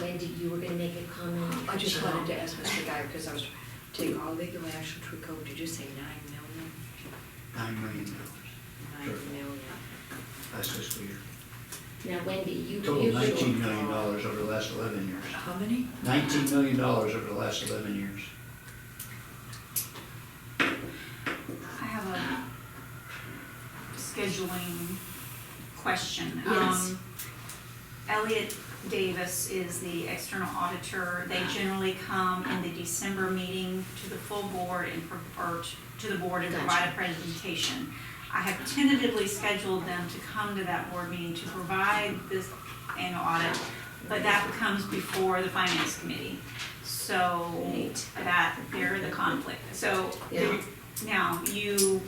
Wendy, you were gonna make a comment? I just wanted to ask Mr. Guy, because I was, take all legal action to recoup, did you say 9 million? $9 million 9 million. last fiscal year. Now, Wendy, you. Total you- $19 million over the last 11 years. How many? $19 million over the last 11 years. I have a scheduling question. Yes. Elliot Davis is the external auditor. They generally come in the December meeting to the full board or to the board and provide a presentation. I have tentatively scheduled them to come to that board meeting to provide this annual audit, but that comes before the finance committee. So Right. that, they're the conflict. So Yeah. now you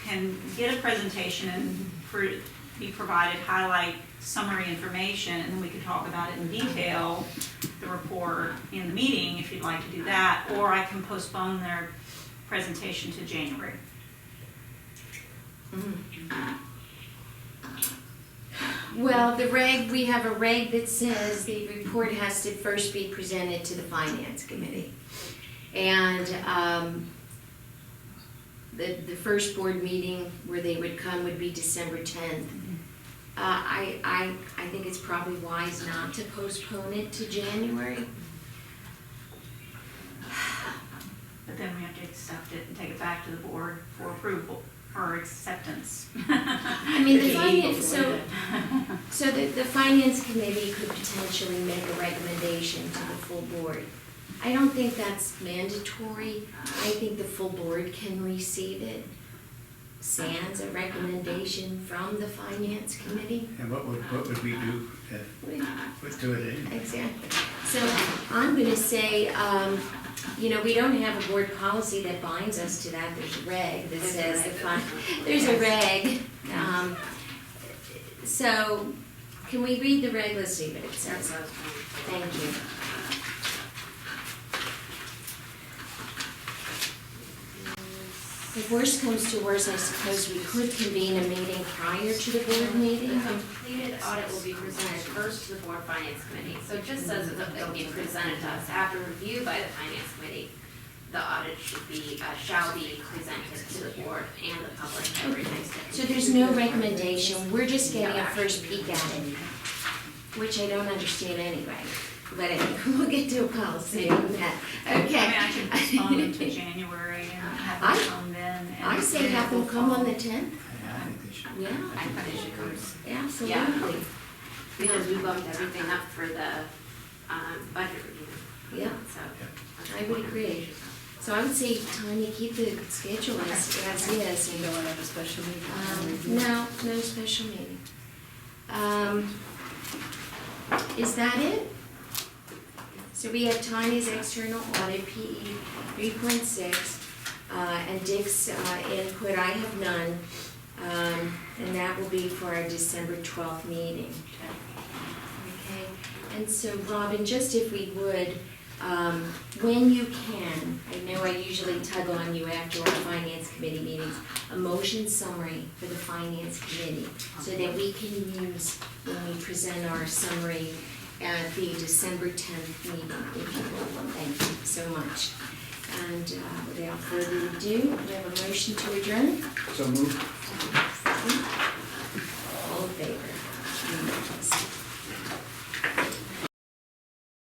can get a presentation and be provided, highlight summary information, and then we can talk about it in detail, the report in the meeting, if you'd like to do that, or I can postpone their presentation to January. Well, we have a reg that says the report has to first be presented to the finance committee. And, the first board meeting where they would come would be December 10th. I think it's probably wise not to postpone it to January. But then we have to accept it and take it back to the board for approval or acceptance. I mean, the finance, so the finance committee could potentially make a recommendation to the full board. I don't think that's mandatory. I think the full board can receive it. Sans a recommendation from the finance committee. And what would we do if we do it anyway? Exactly. So I'm gonna say, we don't have a board policy that binds us to that. There's a reg that says there's a reg. So can we read the reg? Let's see what it says. Thank you. If worst comes to worst, I suppose we could convene a meeting prior to the board meeting. The completed audit will be presented first to the board finance committee, so it just says that it'll be presented to us after review by the finance committee. the audit should be, shall be presented to the board and the public every next day. So there's no recommendation, we're just getting a first peek at it, which I don't understand anyway. But anyway, we'll get to a policy on that. I mean, Okay. I can postpone it to January and have I- them come then. and- I say have them come on the 10th. I think they should. Yeah, I thought it should come, absolutely. because we bumped everything up for the, budget review, Yeah, so. I would agree. So I would say, Tanya, keep the schedule as is. You don't want to have a special meeting. No special meeting. Is that it? So we have Tanya's external audit, PE 3.6, and Dick's input, I have none. And that will be for our December 12th meeting. Okay, and so Robin, just if we would, when you can, I know I usually tug on you after our finance committee meetings, a motion summary for the finance committee, so that we can use when we present our summary at the December 10th meeting, if you will. Thank you so much. And without further ado, we have a motion to adjourn. So moved. All in favor?